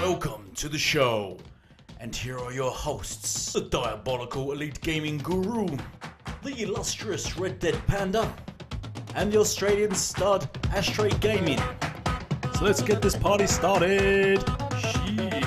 Welcome to the show, and here are your hosts, the diabolical Elite Gaming Guru, the illustrious Red Dead Panda, and the Australian stud AshtreyGaming. So let's get this party started. Shit.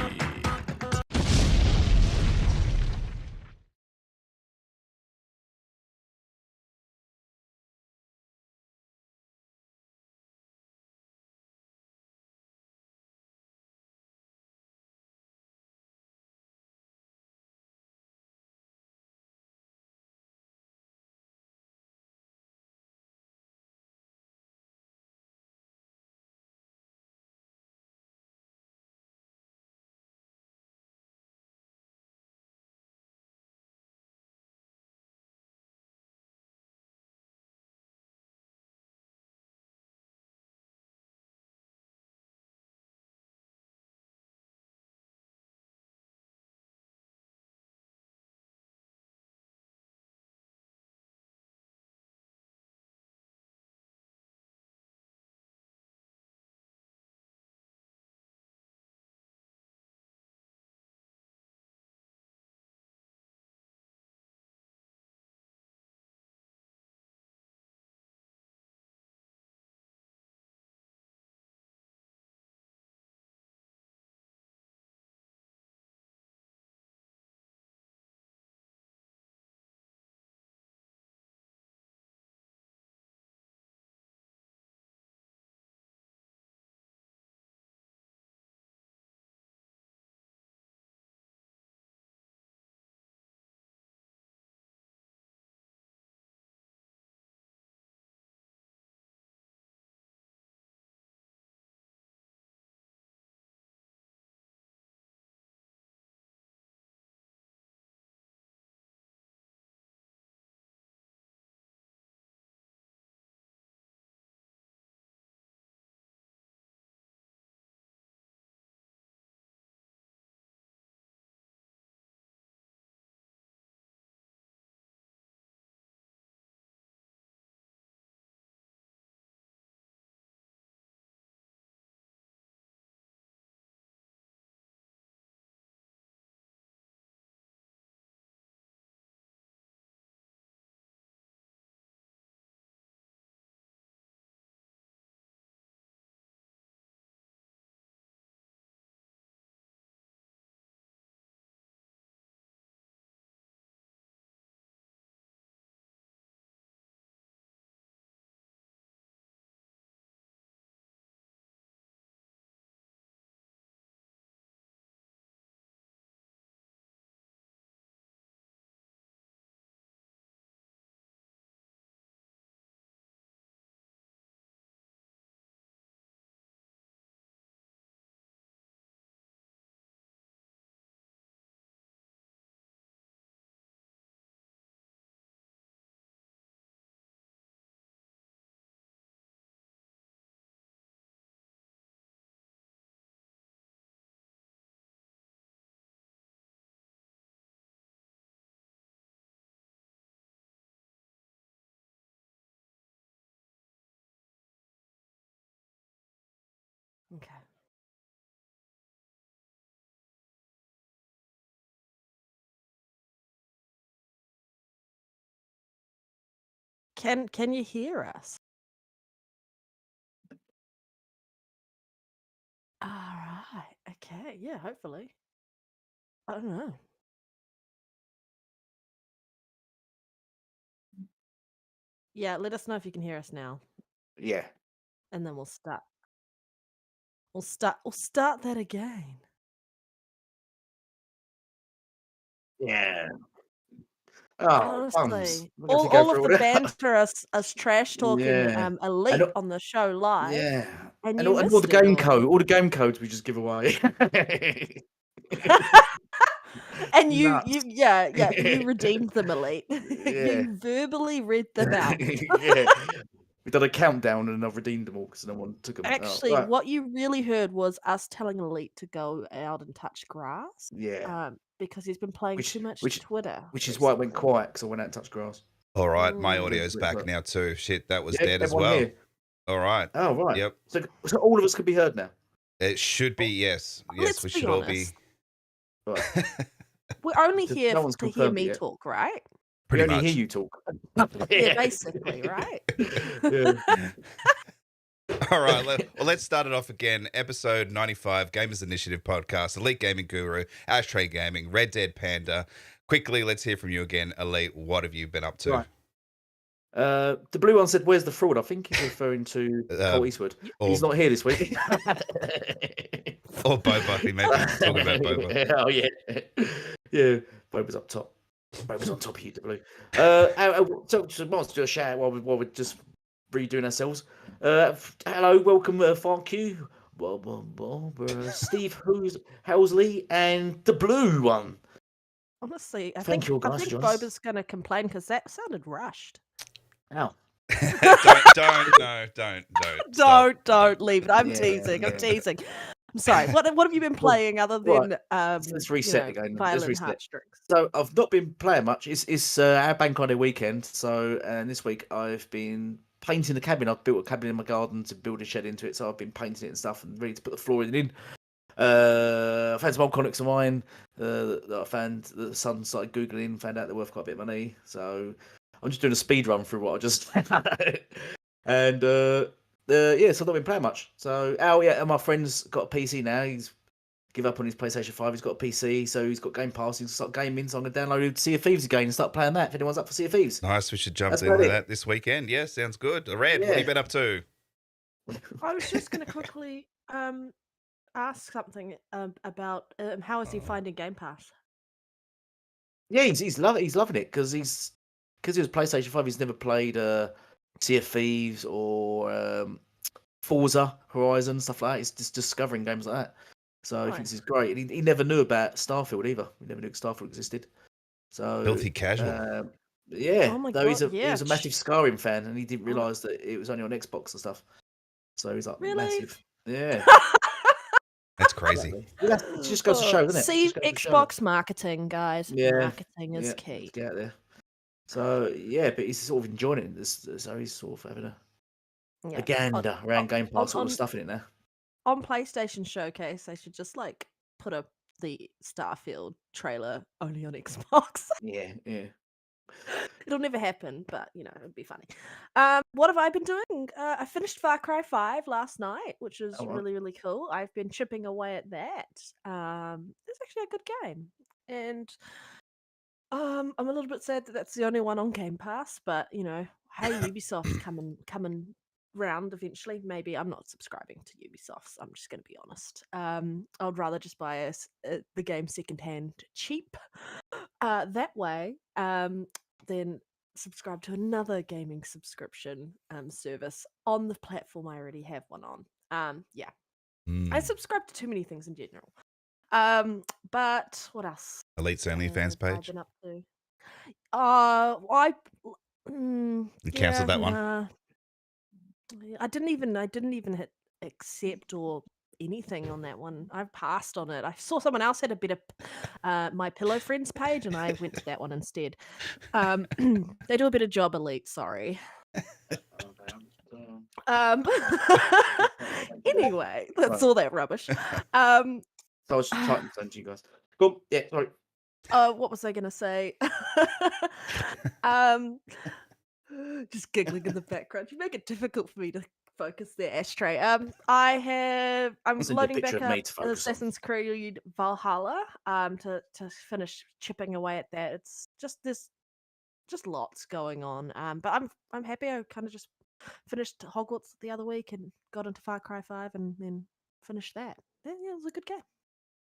Okay. Can you hear us? All right. Okay. Yeah, hopefully. I don't know. Yeah, let us know if you can hear us now, Yeah. and then we'll start. We'll start that again. Yeah. Oh, bums. Honestly, We're gonna have to go all of through the all that. banter, us trash talking Yeah. Elite all, on the show live, yeah. and And you all the missed it game all. code, all the game codes we just give away. And you Nuts. you redeemed them, Elite. Yeah. You verbally read them out. Yeah. We've done a countdown and I've redeemed them all because no one took them. Oh, Actually, right. what you really heard was us telling Elite to go out and touch grass, Yeah. because he's been playing too much Twitter Which is why it went recently. quiet because I went out and touched grass. All right, my Mm. audio's back now too. Shit, that was Yeah, dead as everyone well. here. All right. Oh, right. Yep. So all of us could be heard now. It should be, yes. Yes, Let's we be should all be. honest. Right. We're only Just- here no one's to hear confirmed it me yet. talk, right? We Pretty only much. hear you talk. Yeah, basically, right? Yeah. All right, let's start it off again. Episode 95, Gamers Initiative Podcast, Elite Gaming Guru, Ashtray Gaming, Red Dead Panda. Quickly, let's hear from you again, Elite. What have you been up to? Right. The blue one said, "Where's the fraud?" I think he's referring to Cole Eastwood. He's not here this week. Or Boba. He may be talking about Boba. Oh yeah, yeah. Boba's up top. Boba's on top of you, the blue. So just wants to do a shout out while we're just redoing ourselves. Hello, welcome, Farq, Steve Housley, and the blue one. Honestly, I Thank think you all, guys, I think for joining us. Boba's going to complain because that sounded rushed. Ow. Don't leave it. I'm Yeah, teasing. I'm yeah. teasing. I'm sorry. What have you been playing other than Let's reset again. Let's violin reset. heartstrings? So I've not been playing much. It's our bank holiday weekend. So this week I've been painting the cabin. I've built a cabin in my garden to build a shed into it. So I've been painting it and stuff and ready to put the flooring in. I found some old comics of mine that I found that the son started googling, found out they're worth quite a bit of money. So I'm just doing a speed run through what I just found. And yeah, so I've not been playing much. So and my friend's got a PC now. He's give up on his PlayStation 5. He's got a PC, so he's got Game Pass. He's start gaming, so I'm going to download Sea of Thieves again and start playing that if anyone's up for Sea of Thieves. Nice. We should jump That's into about it. that this weekend. Yeah, sounds good. Red, what have you been up to? I was just going to quickly ask something about how is he finding Game Pass? Yeah, he's loving it because he was PlayStation 5. He's never played Sea of Thieves or Forza Horizon, stuff like that. He's just discovering games like that. So he thinks it's great. And he never knew about Starfield either. He never knew Starfield existed. So Filthy casual. yeah, Oh my though God, he was a massive Skyrim fan, and he didn't realise that it was only on Xbox and stuff. So he's like Really? massive. Yeah, That's crazy. it just goes to show, doesn't it? See, Just goes to show. Xbox marketing, guys. Yeah, Marketing is key. Let's get out there. So yeah, but he's sort of enjoying it. So he's sort of having a gander around Game Pass, all the stuff in it now. On PlayStation Showcase, they should just put up the Starfield trailer only on Xbox. Yeah. It'll never happen, but it'd be funny. What have I been doing? I finished Far Cry 5 last night, which was really, really cool. I've been chipping away at that. It's actually a good game, and I'm a little bit sad that that's the only one on Game Pass. But hey, Ubisoft's coming round eventually. Maybe I'm not subscribing to Ubisoft's. I'm just going to be honest. I'd rather just buy the game secondhand cheap. That way, then subscribe to another gaming subscription service on the platform I already have one on. Yeah, I subscribe to too many things in general. But what else? Elite's OnlyFans page. I've been up to. You cancelled that one. I didn't even hit accept or anything on that one. I passed on it. I saw someone else had a better My Pillow Friends page, and I went to that one instead. They do a better job, Elite. Sorry. Anyway, that's all that rubbish. So I was just typing something to you guys. Cool. Yeah. Sorry. What was I gonna say? Just giggling in the background. You make it difficult for me to focus there, Ashtray. I'm loading back up Assassin's Creed Valhalla to finish chipping away at that. It's there's just lots going on. But I'm happy. I kind of just finished Hogwarts the other week and got into Far Cry 5 and then finished that. Yeah, it was a good game.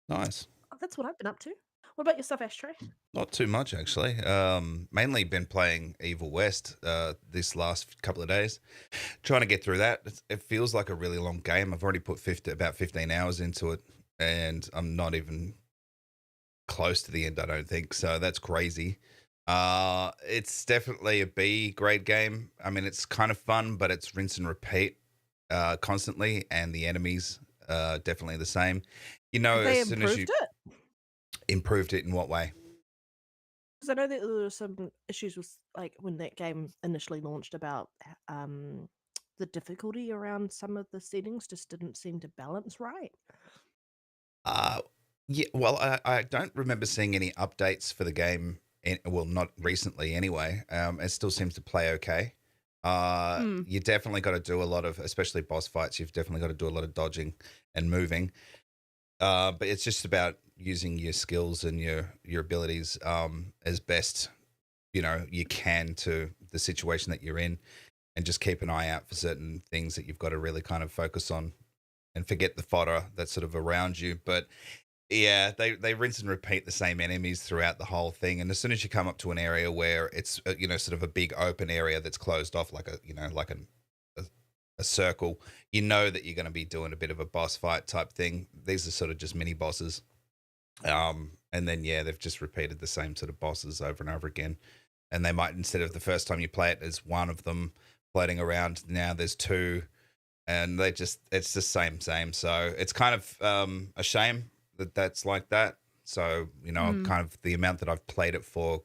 Nice. That's what I've been up to. What about yourself, Ashtray? Not too much, actually. Mainly been playing Evil West this last couple of days. Trying to get through that. It feels like a really long game. I've already put about 15 hours into it, and I'm not even close to the end, I don't think. So that's crazy. It's definitely a B grade game. I mean, it's kind of fun, but it's rinse and repeat constantly, and the enemies are definitely the same. They as soon as you... it? Improved it in what way? Because I know that there were some issues with when that game initially launched about the difficulty around some of the settings just didn't seem to balance right. Yeah, well, I don't remember seeing any updates for the game. Well, not recently anyway. It still seems to play okay. You definitely got to do a lot of, especially boss fights. You've definitely got to do a lot of dodging and moving. But it's just about using your skills and your abilities as best you can to the situation that you're in, and just keep an eye out for certain things that you've got to really kind of focus on, and forget the fodder that's sort of around you. But yeah, they rinse and repeat the same enemies throughout the whole thing. And as soon as you come up to an area where it's sort of a big open area that's closed off, like a circle, that you're going to be doing a bit of a boss fight type thing. These are sort of just mini bosses. And then they've just repeated the same sort of bosses over and over again. And they might, instead of the first time you play it, there's one of them floating around. Now there's two, and it's the same. So it's kind of a shame that's like that. So, kind of the amount that I've played it for,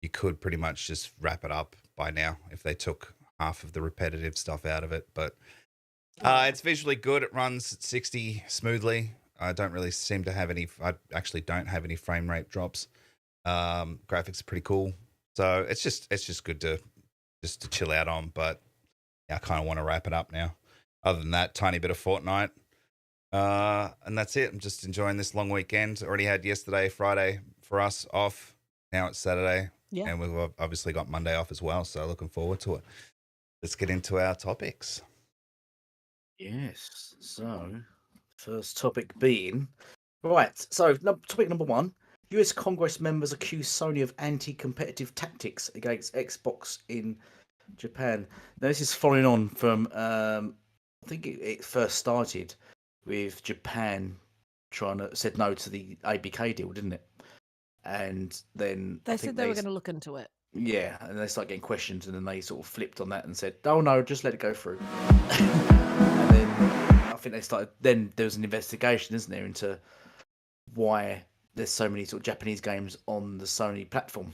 you could pretty much just wrap it up by now if they took half of the repetitive stuff out of it. But it's visually good. It runs at 60 smoothly. I don't really seem to have I actually don't have any frame rate drops. Graphics are pretty cool. So it's just good to chill out on. But I kind of want to wrap it up now. Other than that, tiny bit of Fortnite. And that's it. I'm just enjoying this long weekend. Already had yesterday, Friday for us off. Now it's Saturday. Yeah. And we've obviously got Monday off as well. So looking forward to it. Let's get into our topics. Yes. So, first topic being... Right. So, topic number one. US Congress members accuse Sony of anti-competitive tactics against Xbox in Japan. Now, this is following on from... I think it first started with Japan said no to the ABK deal, didn't it? And then they said they were going to look into it. Yeah, and they started getting questions, and then they sort of flipped on that and said, "Oh no, just let it go through." And then I think they started. Then there was an investigation, isn't there, into why there's so many sort of Japanese games on the Sony platform.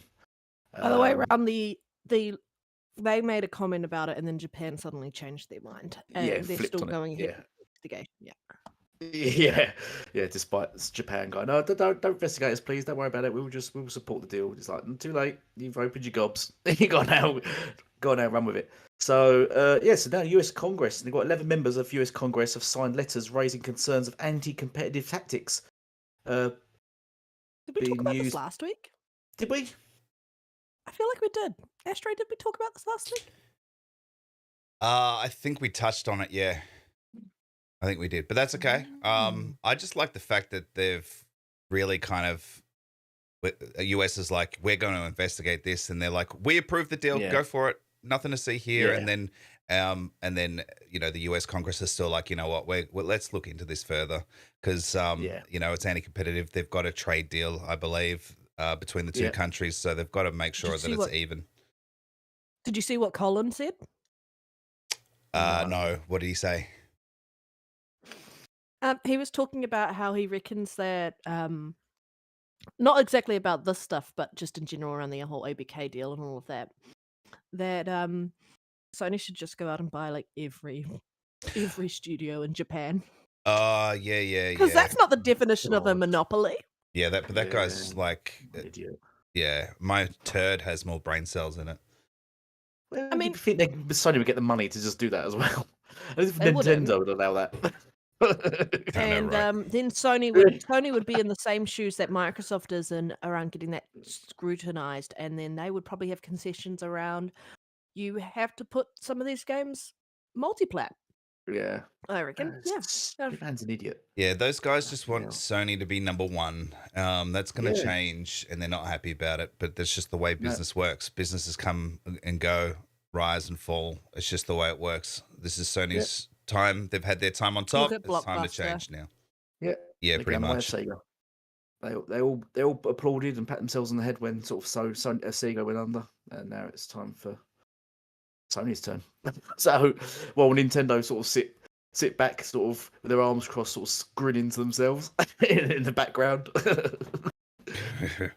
By the way, around they made a comment about it, and then Japan suddenly changed their mind, and they're still going ahead with the investigation. Yeah. Despite Japan going, no, don't investigate us, please. Don't worry about it. We'll support the deal. It's like, too late. You've opened your gobs. You got now run with it. So so now US Congress, they've got 11 members of US Congress have signed letters raising concerns of anti-competitive tactics. Did we talk about this last week? Did we? I feel like we did. Ashtray, did we talk about this last week? I think we touched on it. Yeah. I think we did, but that's okay. I just like the fact that they've really kind of, US is like, we're going to investigate this, and they're like, we approve the deal, go for it, nothing to see here. And then the US Congress is still like, you know what, let's look into this further because it's anti-competitive. They've got a trade deal, I believe, between the two countries, so they've got to make sure that it's even. Did you see what Colin said? No. What did he say? He was talking about how he reckons that, not exactly about this stuff, but just in general around the whole ABK deal and all of that, that Sony should just go out and buy like every studio in Japan. Yeah. Because that's not the definition of a monopoly. Yeah, that guy's like, idiot. Yeah, my turd has more brain cells in it. Well, I mean, I think Sony would get the money to just do that as well. If Nintendo would allow that. And then Sony would be in the same shoes that Microsoft is in around getting that scrutinized, and then they would probably have concessions around you have to put some of these games multi-plat. Yeah, I reckon. Japan's an idiot. Yeah, those guys just want Sony to be number one. That's going to change, and they're not happy about it. But that's just the way business works. Businesses come and go, rise and fall. It's just the way it works. This is Sony's time. They've had their time on top. It's time to change now. Yeah, pretty much. They all applauded and pat themselves on the head when Sega went under, and now it's time for Sony's turn. So, while Nintendo sort of sit back, sort of with their arms crossed, sort of grinning to themselves in the background.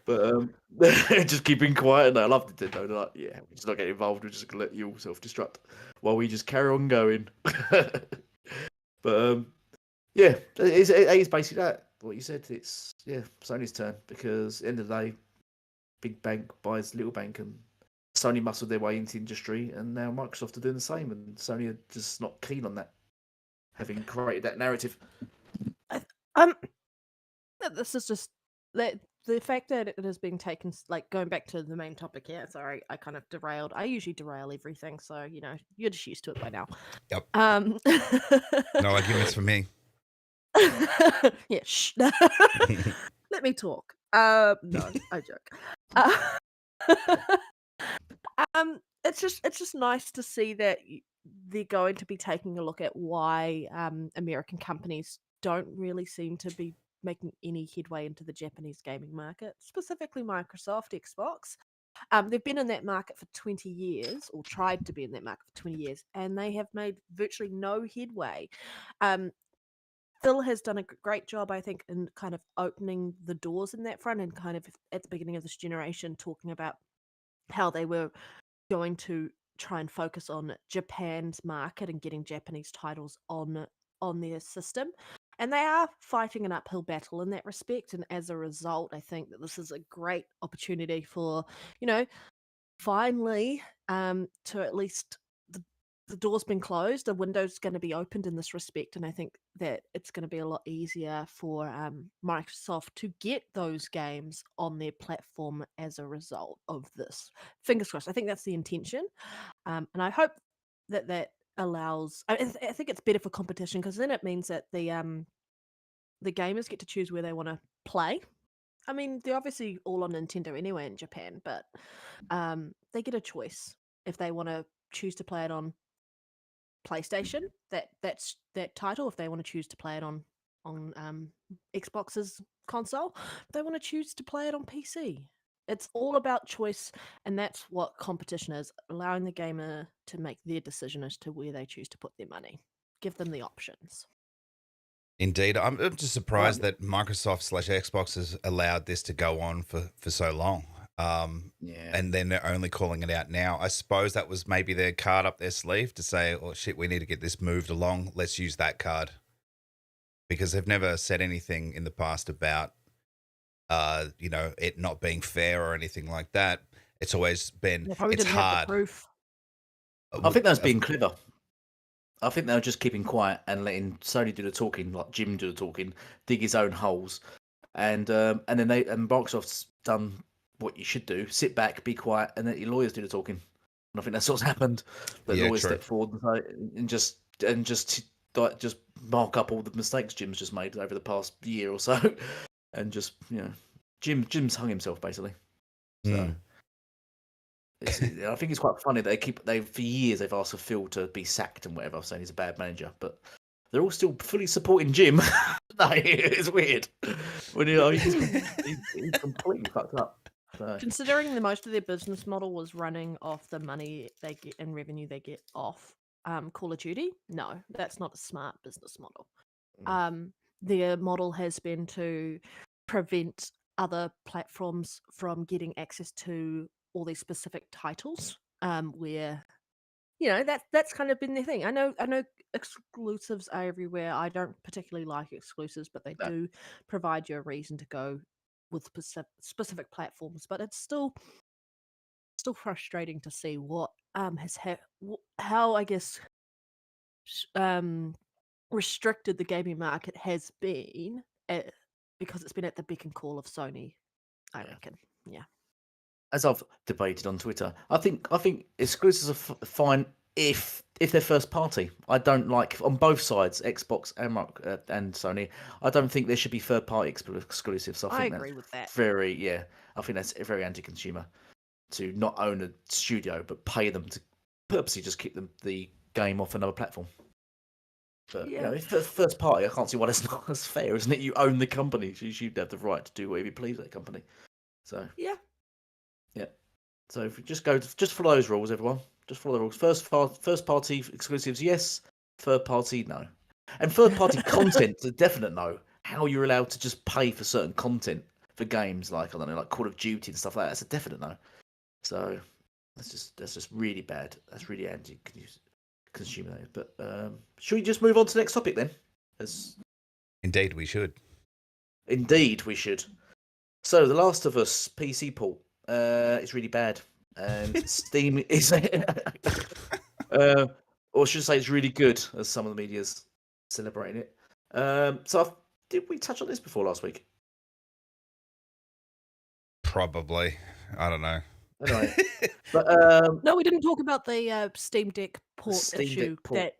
But just keeping quiet. No, I love Nintendo. They're like, yeah, we're just not getting involved. We're just gonna let you all self-destruct while we just carry on going. But yeah, it is basically that. What you said. It's Sony's turn because at the end of the day, big bank buys little bank, and Sony muscled their way into the industry, and now Microsoft are doing the same, and Sony are just not keen on that, having created that narrative. This is just the fact that it has been taken, like going back to the main topic here. Sorry, I kind of derailed. I usually derail everything, so you're just used to it by now. Yep. No No arguments for me. Yeah, shh. Let me talk. No, I joke. It's just nice to see that they're going to be taking a look at why American companies don't really seem to be making any headway into the Japanese gaming market, specifically Microsoft, Xbox. They've been in that market for 20 years, or tried to be in that market for 20 years, and they have made virtually no headway. Phil has done a great job, I think, in kind of opening the doors in that front, and kind of at the beginning of this generation talking about how they were going to try and focus on Japan's market and getting Japanese titles on their system. And they are fighting an uphill battle in that respect. And as a result, I think that this is a great opportunity for, finally, to at least the door's been closed, the window's going to be opened in this respect, and I think that it's going to be a lot easier for Microsoft to get those games on their platform as a result of this. Fingers crossed. I think that's the intention, and I hope that allows. I think it's better for competition because then it means that the gamers get to choose where they want to play. I mean, they're obviously all on Nintendo anyway in Japan, but they get a choice if they want to choose to play it on PlayStation, that's that title. If they want to choose to play it on Xbox's console, if they want to choose to play it on PC. It's all about choice, and that's what competition is, allowing the gamer to make their decision as to where they choose to put their money. Give them the options. Indeed. I'm just surprised that Microsoft / Xbox has allowed this to go on for so long. And then they're only calling it out now. I suppose that was maybe their card up their sleeve to say, oh, shit, we need to get this moved along. Let's use that card. Because they've never said anything in the past about, it not being fair or anything like that. It's always been, it's hard. Proof. I think that's being clever. I think they were just keeping quiet and letting Sony do the talking, like Jim do the talking, dig his own holes. And then Microsoft's done what you should do: sit back, be quiet, and let your lawyers do the talking. And I think that's what's happened. The lawyers step forward and just mark up all the mistakes Jim's just made over the past year or so, and just Jim's hung himself basically. So I think it's quite funny that they for years they've asked for Phil to be sacked and whatever, saying he's a bad manager, but they're all still fully supporting Jim. No, it's weird when he's completely fucked up. So. Considering that most of their business model was running off the money they get and revenue they get off Call of Duty, no, that's not a smart business model. Their model has been to prevent other platforms from getting access to all these specific titles, where that's kind of been their thing. I know exclusives are everywhere. I don't particularly like exclusives, but they do provide you a reason to go with specific platforms. But it's still frustrating to see what how I guess restricted the gaming market has been because it's been at the beck and call of Sony. I reckon, yeah. As I've debated on Twitter, I think exclusives are fine if they're first party. I don't like on both sides, Xbox and Sony. I don't think there should be third party exclusives. I agree with that. I think that's very anti-consumer to not own a studio but pay them to purposely just keep the game off another platform. But if it's first party, I can't see why that's not as fair, isn't it? You own the company, so you should have the right to do whatever you please with that company. So yeah. So if we just follow those rules, everyone. Just follow the rules. First party exclusives, yes. Third party, no. And third party content, a definite no. How you're allowed to just pay for certain content for games like, I don't know, like Call of Duty and stuff like that, that's a definite no. So that's just really bad. That's really anti-consumer. But should we just move on to the next topic then? Indeed, we should. Indeed, we should. So, The Last of Us PC port is really bad, and Steam is, or should I say, it's really good, as some of the media's celebrating it. Did we touch on this before last week? Probably. I don't know. Anyway, but No, we didn't talk about the Steam Deck port Steam Deck issue port.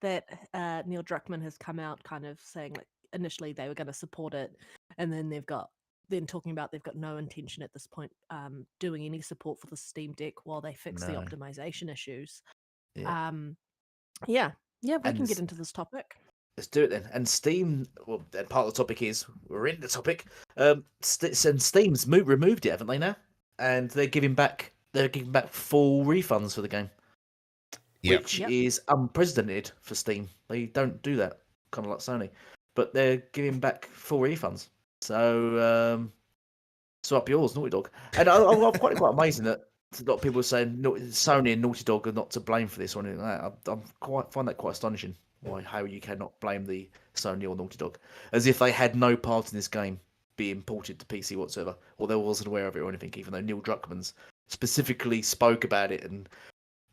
that Neil Druckmann has come out kind of saying like initially they were going to support it, and then they've got no intention at this point doing any support for the Steam Deck while they fix the No. optimization issues. Yeah. Yeah, we And can get into this topic. Let's do it then. And Steam, well, then part of the topic is we're in the topic. And Steam's removed it, haven't they now? And they're giving back full refunds for the game, which is unprecedented for Steam. They don't do that, kind of like Sony, but they're giving back full refunds. So, swap yours, Naughty Dog. And I'm quite amazing that a lot of people are saying Sony and Naughty Dog are not to blame for this or anything like that. I find that quite astonishing. How you cannot blame the Sony or Naughty Dog, as if they had no part in this game being ported to PC whatsoever, or they wasn't aware of it or anything, even though Neil Druckmann's specifically spoke about it and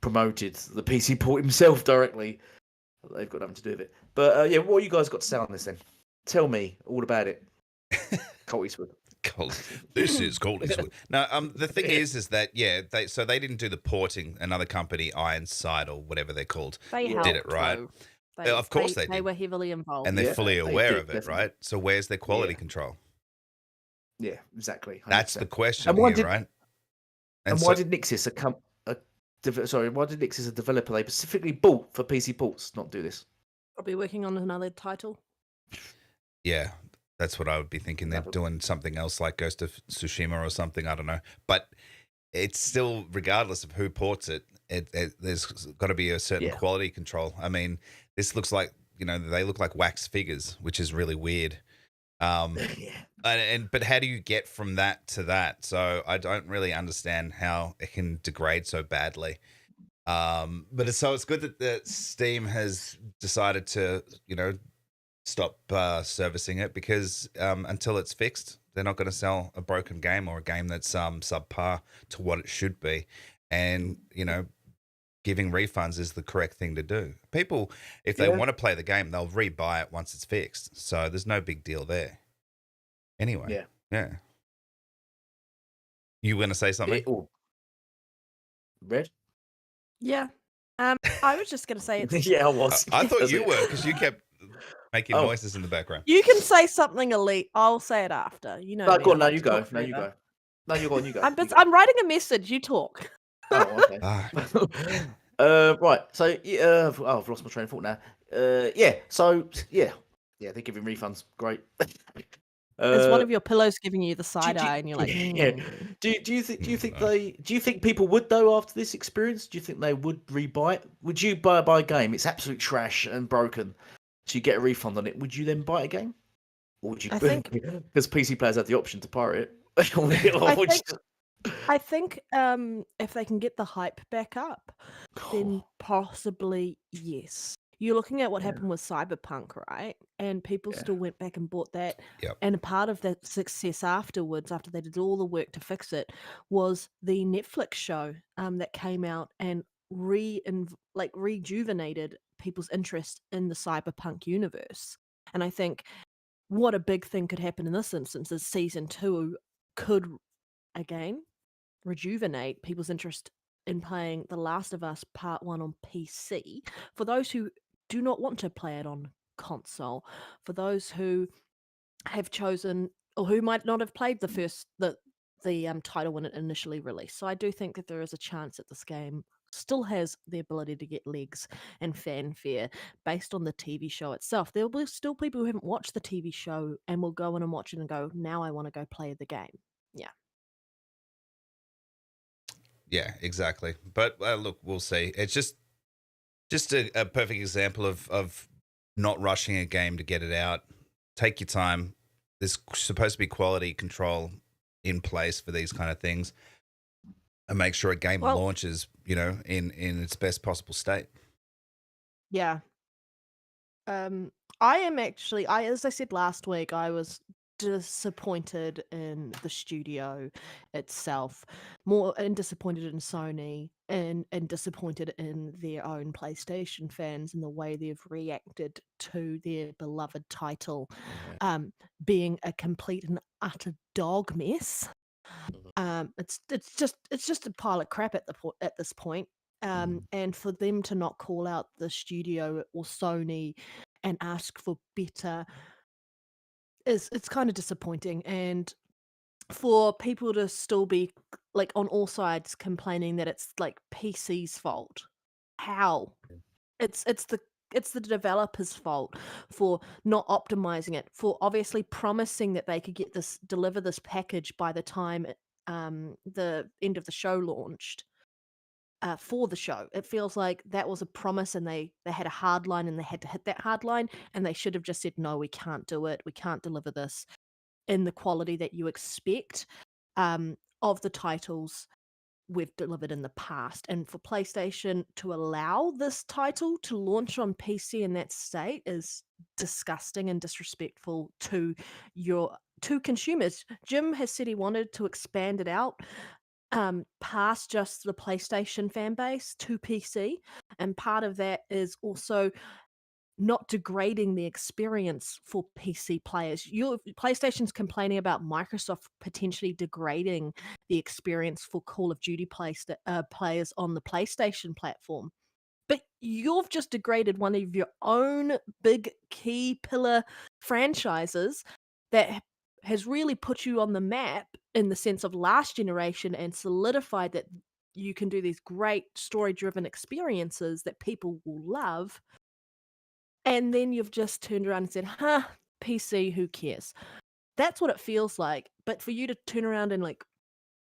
promoted the PC port himself directly. They've got nothing to do with it. But what you guys got to say on this then? Tell me all about it. Colt Eastwood. This is Colt Eastwood. No, the thing is that they didn't do the porting. Another company, Ironside or whatever they're called, They did it right. Of course they did. They were heavily involved, and they're fully aware of it, definitely. right? So where's their quality control? Yeah, exactly. 100%. That's the question And why here, right? And why did Nixis, why did Nixis, a developer they specifically bought for PC ports, not do this? Probably working on another title. Yeah, that's what I would be thinking. They're doing something else like Ghost of Tsushima or something. I don't know. But it's still, regardless of who ports it, there's got to be a certain quality control. I mean, this looks like, they look like wax figures, which is really weird. But how do you get from that to that? So I don't really understand how it can degrade so badly. But it's good that Steam has decided to, stop servicing it, because until it's fixed, they're not going to sell a broken game or a game that's subpar to what it should be. And, giving refunds is the correct thing to do. People, if they want to play the game, they'll rebuy it once it's fixed. So there's no big deal there. Anyway. Yeah. You going to say something? Red? Yeah. I was just going to say it's... Yeah, I was. I thought you were, because you kept making noises in the background. You can say something, Elite. I'll say it after. No, go on. No, you go. No, you go. No, you go on. You go. I'm writing a message. You talk. Oh, okay. Right. So, I've lost my train of thought now. So, they're giving refunds. Great. There's one of your pillows giving you the side eye, and you're like, Do you think people would, though, after this experience? Do you think they would rebuy it? Would you buy a game? It's absolute trash and broken. So you get a refund on it. Would you then buy a game? Or would you? I think because PC players have the option to pirate it. I think if they can get the hype back up, then possibly yes. You're looking at what happened with Cyberpunk, right? And people still went back and bought that. Yep. And a part of that success afterwards, after they did all the work to fix it, was the Netflix show that came out and rejuvenated people's interest in the Cyberpunk universe. And I think what a big thing could happen in this instance is season 2 could again rejuvenate people's interest in playing The Last of Us Part 1 on PC. For those who do not want to play it on console, for those who have chosen or who might not have played the title when it initially released. So I do think that there is a chance that this game still has the ability to get legs and fanfare based on the TV show itself. There will be still people who haven't watched the TV show and will go in and watch it and go, now I want to go play the game. Yeah. Yeah, exactly. But look, we'll see. It's just a perfect example of not rushing a game to get it out. Take your time. there's supposed to be quality control in place for these kind of things, and make sure a game launches, in its best possible state. Yeah. I am actually, as I said last week, I was disappointed in the studio itself, more and disappointed in Sony, and disappointed in their own PlayStation fans and the way they've reacted to their beloved title, being a complete and utter dog mess. It's just a pile of crap at this point. And for them to not call out the studio or Sony and ask for better it's kind of disappointing. And for people to still be like on all sides complaining that it's like PC's fault, how? It's the developer's fault for not optimizing it, for obviously promising that they could deliver this package by the time the end of the show launched. For the show, it feels like that was a promise, and they had a hard line, and they had to hit that hard line, and they should have just said, no, we can't do it, we can't deliver this in the quality that you expect of the titles we've delivered in the past. And for PlayStation to allow this title to launch on PC in that state is disgusting and disrespectful to consumers. Jim has said he wanted to expand it out past just the PlayStation fan base to PC, and part of that is also not degrading the experience for PC players. PlayStation's complaining about Microsoft potentially degrading the experience for Call of Duty players on the PlayStation platform. But you've just degraded one of your own big key pillar franchises that has really put you on the map in the sense of last generation and solidified that you can do these great story-driven experiences that people will love. And then you've just turned around and said, PC, who cares? That's what it feels like. But for you to turn around and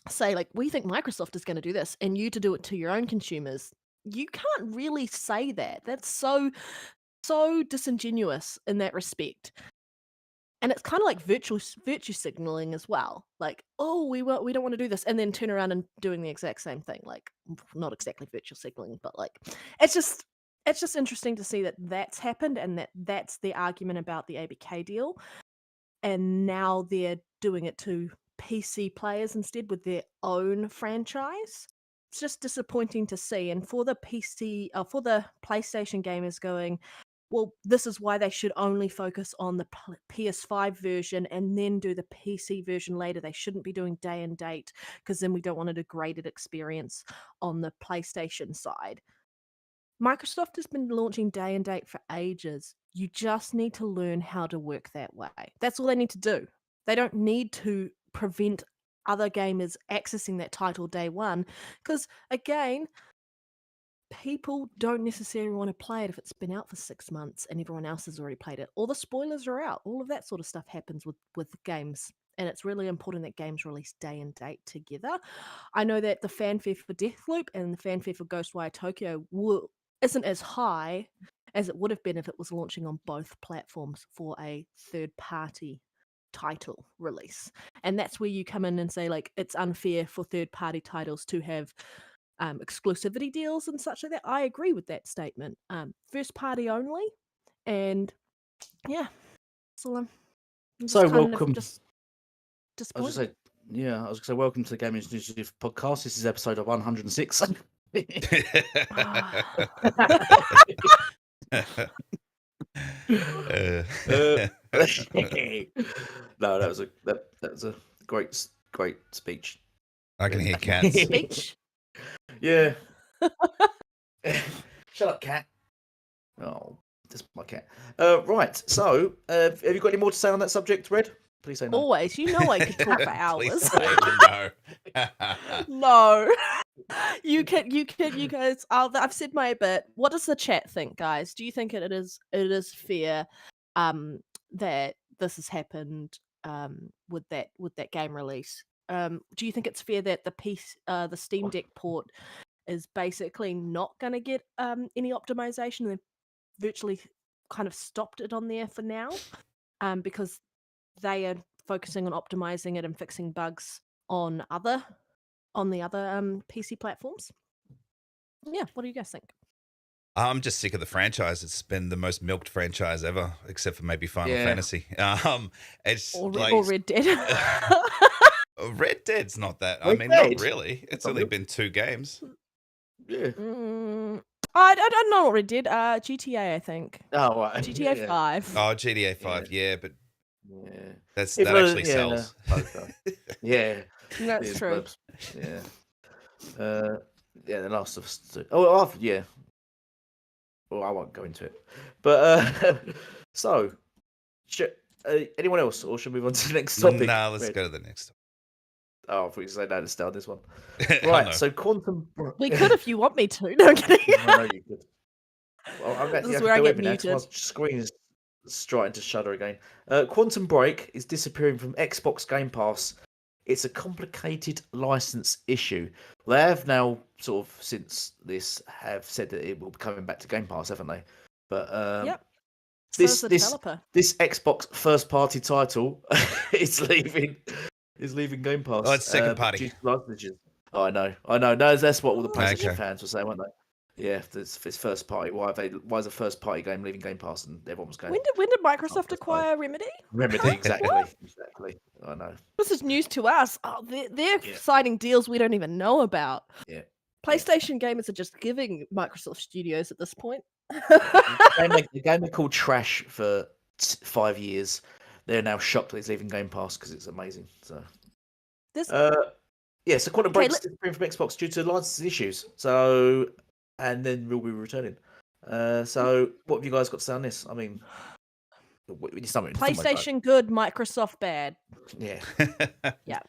say, we think Microsoft is going to do this, and you to do it to your own consumers, you can't really say that. That's so disingenuous in that respect. And it's kind of like virtue signaling as well. Like, oh, we don't want to do this, and then turn around and doing the exact same thing. Like, not exactly virtue signaling, but it's just interesting to see that that's happened, and that's the argument about the ABK deal. And now they're doing it to PC players instead with their own franchise. It's just disappointing to see. And for the for the PlayStation gamers going, well, this is why they should only focus on the PS5 version and then do the PC version later. They shouldn't be doing day and date, because then we don't want a degraded experience on the PlayStation side. Microsoft has been launching day and date for ages. You just need to learn how to work that way. That's all they need to do. They don't need to prevent other gamers accessing that title day one, because, again, people don't necessarily want to play it if it's been out for 6 months and everyone else has already played it, or the spoilers are out. All of that sort of stuff happens with games, and it's really important that games release day and date together. I know that the fanfare for Deathloop and the fanfare for Ghostwire Tokyo isn't as high as it would have been if it was launching on both platforms for a third-party title release. And that's where you come in and say, it's unfair for third-party titles to have exclusivity deals and such like that. I agree with that statement. First party only, and yeah. So welcome. Just I was just gonna say welcome to the Gaming Initiative podcast. This is episode of 106. No, that was a great speech. I can hear cats. Speech. Yeah. Shut up, cat. Oh, that's my cat. Right. So, have you got any more to say on that subject, Red? Please say no. Always. You know I could talk for hours. Please say no. No. You guys. I've said my bit. What does the chat think, guys? Do you think it is fair that this has happened with that game release? Do you think it's fair that the Steam Deck port is basically not going to get any optimization? They've virtually kind of stopped it on there for now, because they are focusing on optimizing it and fixing bugs on the other PC platforms. Yeah, what do you guys think? I'm just sick of the franchise. It's been the most milked franchise ever, except for maybe Final Yeah. Fantasy. It's Or like Red Dead. Red Dead's not that. I Red mean, Dead? not really. It's only been 2 games. Yeah. I don't know what Red Dead. GTA, I think. Oh, right. GTA yeah. Oh, GTA 5, yeah, but Yeah. that If, actually yeah, sells. okay. Yeah. That's Yeah, true. blubs. Yeah. Yeah, The Last of Us 2. Oh, yeah. Well, I won't go into it. But, so, anyone else, or should we move on to the next topic? Nah, let's Red? go to the next. Oh, I thought you said no to start this one. Oh, Right, no. so Quantum... We could if you want me to. No, I'm kidding. I know you could. Well, I'm This is where I get muted. My screen is starting to shudder again. Quantum Break is disappearing from Xbox Game Pass. It's a complicated license issue. They have now, sort of, since this, have said that it will be coming back to Game Pass, haven't they? But Yep. this So is the developer. this Xbox first-party title is leaving Game Pass. Oh, it's second party. due to licenses. Oh, I know. No, that's what all the PlayStation Okay. fans were saying, weren't they? Yeah, if it's first party. Why is a first party game leaving Game Pass? And everyone was going. When did Microsoft that's acquire Remedy? Remedy, exactly. I know. This is news to us. Oh, they're Yeah. signing deals we don't even know about. Yeah. PlayStation gamers are just giving Microsoft Studios at this point. The game they called trash for 5 years. They're now shocked that it's leaving Game Pass because it's amazing. So, This so Quantum Okay, Break's disappearing from Xbox due to license issues. So, and then we'll be returning. So, what have you guys got to say on this? I mean, PlayStation good, Microsoft bad. Yeah. Yeah.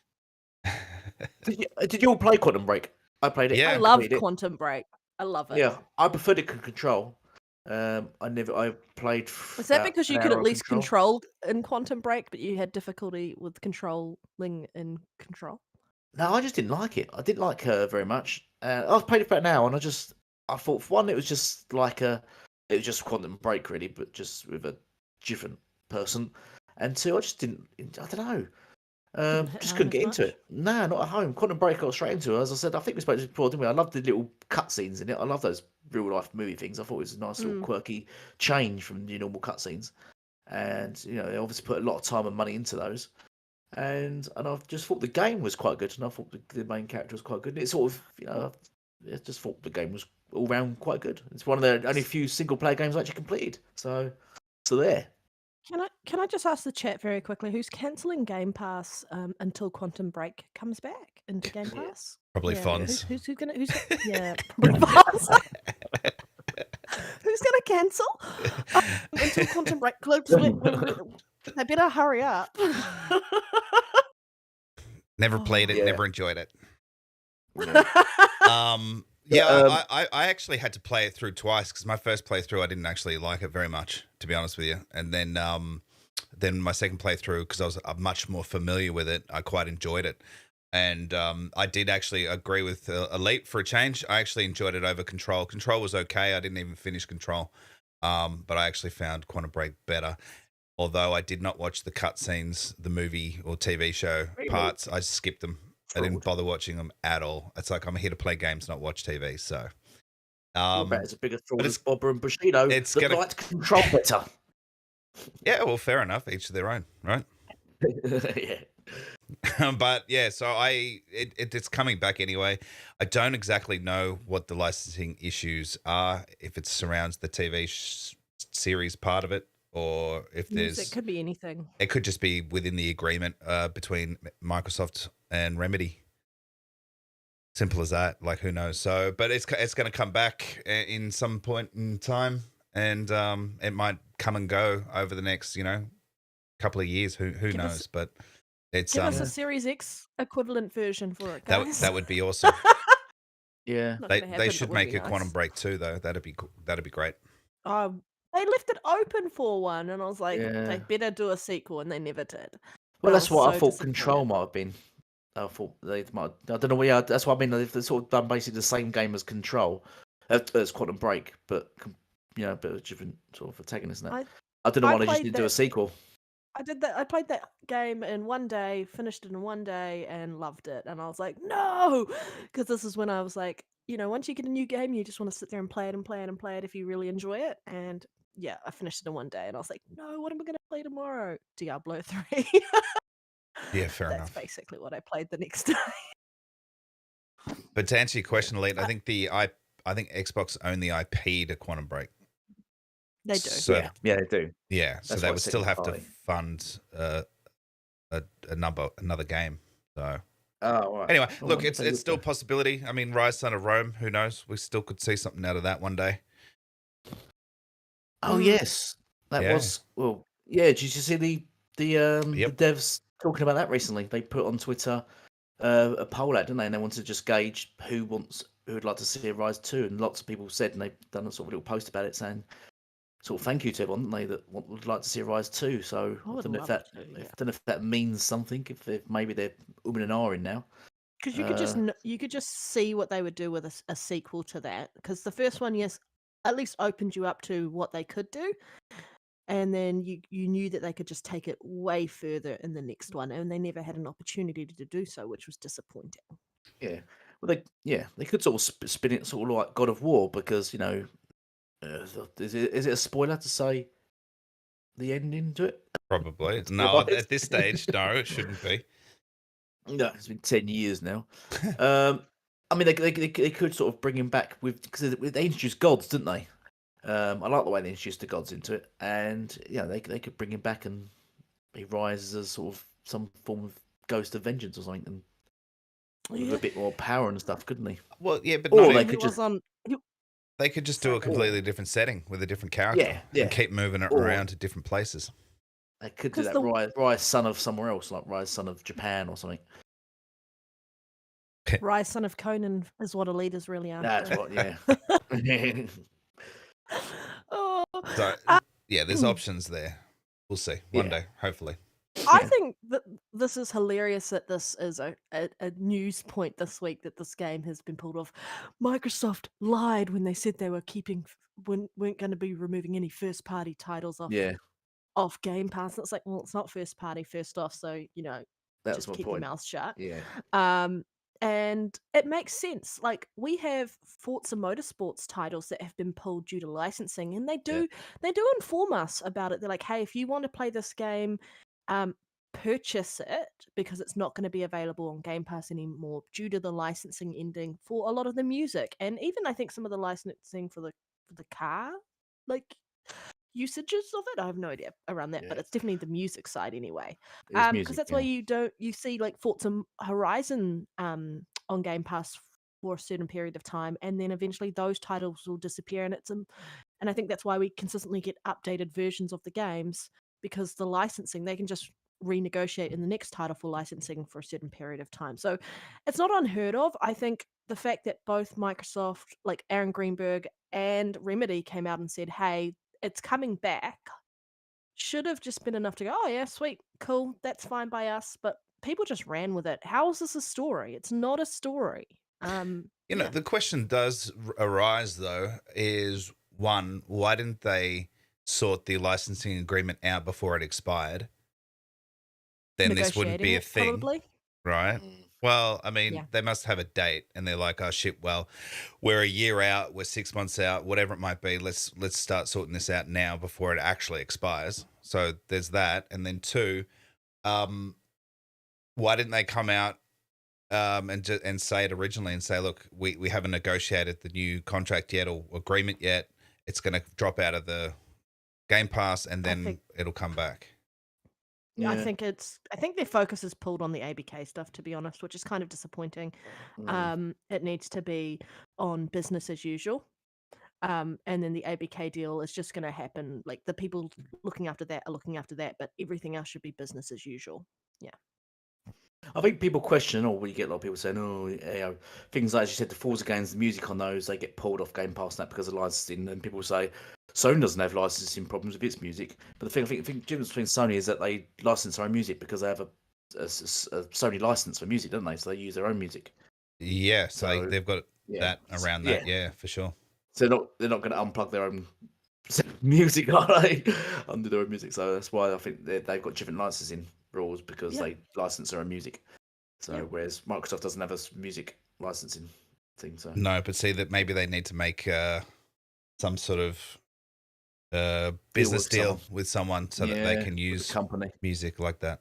Did you all play Quantum Break? I played it. Yeah. I and love completed it. Quantum Break. I love it. Yeah, I preferred it to Control. I played. Was that about because an you could hour at on least control in Quantum Break, but you had difficulty with controlling in Control? No, I just didn't like it. I didn't like her very much. I've played it for an hour, and I thought, for one, it was just Quantum Break, really, but just with a different person. And two, I just didn't. I don't know. Didn't Just hit couldn't home get as into it. No, not at home. Quantum Break got straight into it. As I said, I think we spoke to this before, didn't we? I love the little cutscenes in it. I love those real life movie things. I thought it was a nice little quirky change from your normal cutscenes. And they obviously put a lot of time and money into those. And I just thought the game was quite good, and I thought the main character was quite good. And it sort of, I just thought the game was all round quite good. It's one of the only few single player games I actually completed. So there. Can I just ask the chat very quickly? Who's cancelling Game Pass until Quantum Break comes back into Game Pass? Probably Yeah, Fonz. Who's gonna? Yeah, probably Fonz. Who's gonna cancel until Quantum Break? They better hurry up. Never played it, Yeah. never enjoyed it. Yeah. I actually had to play it through twice because my first playthrough I didn't actually like it very much, to be honest with you. And then my second playthrough, because I was much more familiar with it, I quite enjoyed it. And I did actually agree with Elite for a change. I actually enjoyed it over Control. Control was okay. I didn't even finish Control, but I actually found Quantum Break better. Although I did not watch the cutscenes, the movie or TV show parts, I just skipped them. I didn't bother watching them at all. It's like I'm here to play games, not watch TV. So, It's a bigger fraud as Bobber and Bushido. it's that gonna- like to control better. yeah, well, fair enough. Each to their own, right? Yeah. But yeah, so it's coming back anyway. I don't exactly know what the licensing issues are, if it surrounds the TV series part of it, or if there's It could be anything. it could just be within the agreement between Microsoft and Remedy. Simple as that. Like, who knows? So, but it's going to come back in some point in time, and it might come and go over the next couple of years. Who knows? But it's Give us a Series X equivalent version for it, guys. that would be awesome. Yeah. Not They gonna happen, should but would make be a Quantum nice. Break too, though. That'd be great. They left it open for one, and I was like, Yeah. they better do a sequel, and they never did. Well, I that's was what I so thought disappointed. Control might have been. I thought they might. I don't know. Yeah, that's what I mean. They've sort of done basically the same game as Control, as Quantum Break, but but a different sort of protagonist. Now. I don't know I why they just played didn't do a that- sequel. I did that. I played that game in one day, finished it in one day, and loved it. And I was like, no, because this is when I was like, once you get a new game, you just want to sit there and play it and play it and play it if you really enjoy it. And yeah, I finished it in one day, and I was like, no, what am I going to play tomorrow? Diablo 3. Yeah, fair That's enough. basically what I played the next day. But to answer your question, Elite, I think Xbox own the IP to Quantum Break. They do. So, yeah, they do. Yeah, so That's they why would it's still have to second fund another game. So Oh, right. anyway, Oh, look, well, it's they would still a do. possibility. I mean, Rise Son of Rome, who knows? We still could see something out of that one day. Oh yes, that Yeah. was yeah. Did you see the Yep. devs talking about that recently? They put on Twitter a poll out, didn't they? And they wanted to just gauge who would like to see a Rise 2, and lots of people said, and they've done a sort of little post about it saying sort of thank you to everyone, didn't they, that would like to see a Rise 2. So I I would don't know if love that to, yeah. I don't know if that means something. If maybe they're umming and ahhing now. Because you could just see what they would do with a sequel to that. Because the first one, yes, at least opened you up to what they could do, and then you knew that they could just take it way further in the next one, and they never had an opportunity to do so, which was disappointing. Yeah, well, they could sort of spin it sort of like God of War, because is it a spoiler to say the ending to it? Probably. It's No, Rise. at this stage, no, it shouldn't be. No, it's been 10 years now. I mean, they could sort of bring him back because they introduced gods, didn't they? I like the way they introduced the gods into it, and they could bring him back and he rises as sort of some form of ghost of vengeance or something, and with a bit more power and stuff, couldn't he? Well, yeah, but Or not they even, could just they could just do a completely different setting with a different character yeah, and keep moving it Or- around to different places. they could do 'Cause that. Rise son of somewhere else, like Rise son of Japan or something. Rise Son of Conan is what Elite is really after. That's what, yeah. Oh, So yeah, there's options there. We'll see one day, hopefully. I think that this is hilarious that this is a news point this week that this game has been pulled off. Microsoft lied when they said they were weren't going to be removing any first party titles off Game Pass. And it's like, well, it's not first party first off, so That's just my keep point. your mouth shut. Yeah. And it makes sense. Like, we have Forza Motorsports titles that have been pulled due to licensing, and they do inform us about it. They're like, hey, if you want to play this game, purchase it, because it's not going to be available on Game Pass anymore due to the licensing ending for a lot of the music, and even I think some of the licensing for the car, like, usages of it. I have no idea around that, but it's definitely the music side anyway. Because that's why you see like Forza Horizon on Game Pass for a certain period of time, and then eventually those titles will disappear, and and I think that's why we consistently get updated versions of the games, because the licensing, they can just renegotiate in the next title for licensing for a certain period of time. So it's not unheard of. I think the fact that both Microsoft, like Aaron Greenberg and Remedy, came out and said, hey, it's coming back, should have just been enough to go, oh yeah, sweet, cool, that's fine by us. But people just ran with it. How is this a story? It's not a story. The question does arise though, is one, why didn't they sort the licensing agreement out before it expired? Then this wouldn't be a thing, probably. right? Well, I mean, they must have a date, and they're like, "Oh shit! Well, we're a year out, we're 6 months out, whatever it might be. Let's start sorting this out now before it actually expires." So there's that, and then two, why didn't they come out and say it originally and say, "Look, we haven't negotiated the new contract yet or agreement yet. It's going to drop out of the Game Pass, and then it'll come back." Yeah. I think their focus is pulled on the ABK stuff, to be honest, which is kind of disappointing. It needs to be on business as usual. And then the ABK deal is just going to happen. Like, the people looking after that are looking after that, but everything else should be business as usual. Yeah. I think people question, or you get a lot of people saying, things like, as you said, the Forza games, the music on those, they get pulled off Game Pass now because of licensing, and people say Sony doesn't have licensing problems with its music. But the thing, I think the difference between Sony is that they license their own music because they have a Sony license for music, don't they? So they use their own music. Yeah, so they've got that around that, yeah, for sure. So they're not going to unplug their own music, are they? Under their own music. So that's why I think they've got different licensing rules because Yeah. they license their own music. So Yeah. whereas Microsoft doesn't have a music licensing thing. So No, but see that maybe they need to make some sort of business with deal someone. with someone so that they Yeah, can with a use company. music like that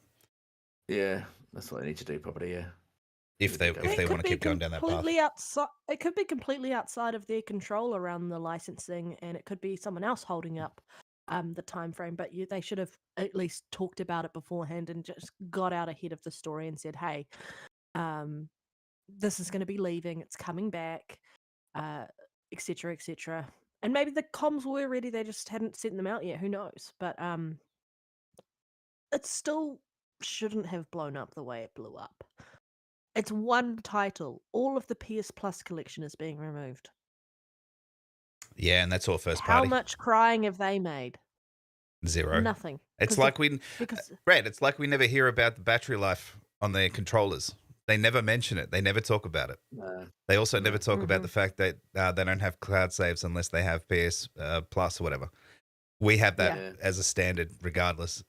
Yeah, that's what they need to do probably. Yeah. if they Go if with they It want could to be keep going down that path. completely outside. It could be completely outside of their control around the licensing, and it could be someone else holding up the time frame. But they should have at least talked about it beforehand and just got out ahead of the story and said, "Hey, this is going to be leaving. It's coming back, etc., etc." And maybe the comms were ready; they just hadn't sent them out yet. Who knows? But it still shouldn't have blown up the way it blew up. It's one title. All of the PS Plus collection is being removed. Yeah, and that's all first How party. much crying have they made? Zero. Nothing. It's 'Cause like because Brad, it's like we never hear about the battery life on their controllers. They never mention it. They never talk about it. They also never talk about the fact that they don't have cloud saves unless they have PS Plus or whatever. We have that Yeah. as a standard regardless.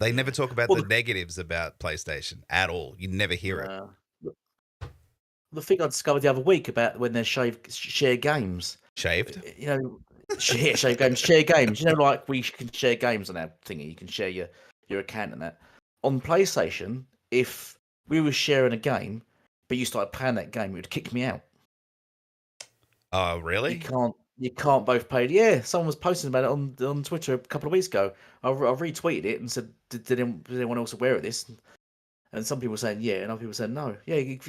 They never talk about Well, the negatives about PlayStation at all. You never hear it. The thing I discovered the other week about when they share games. Shaved? You know, share games. Share games. You know, like we can share games on our thingy. You can share your account and that. On PlayStation, if we were sharing a game, but you started playing that game, it would kick me out. Oh, really? You can't both play it. Yeah, someone was posting about it on Twitter a couple of weeks ago. I retweeted it and said, "Did anyone else aware of this?" And some people were saying yeah, and other people saying no. Yeah, if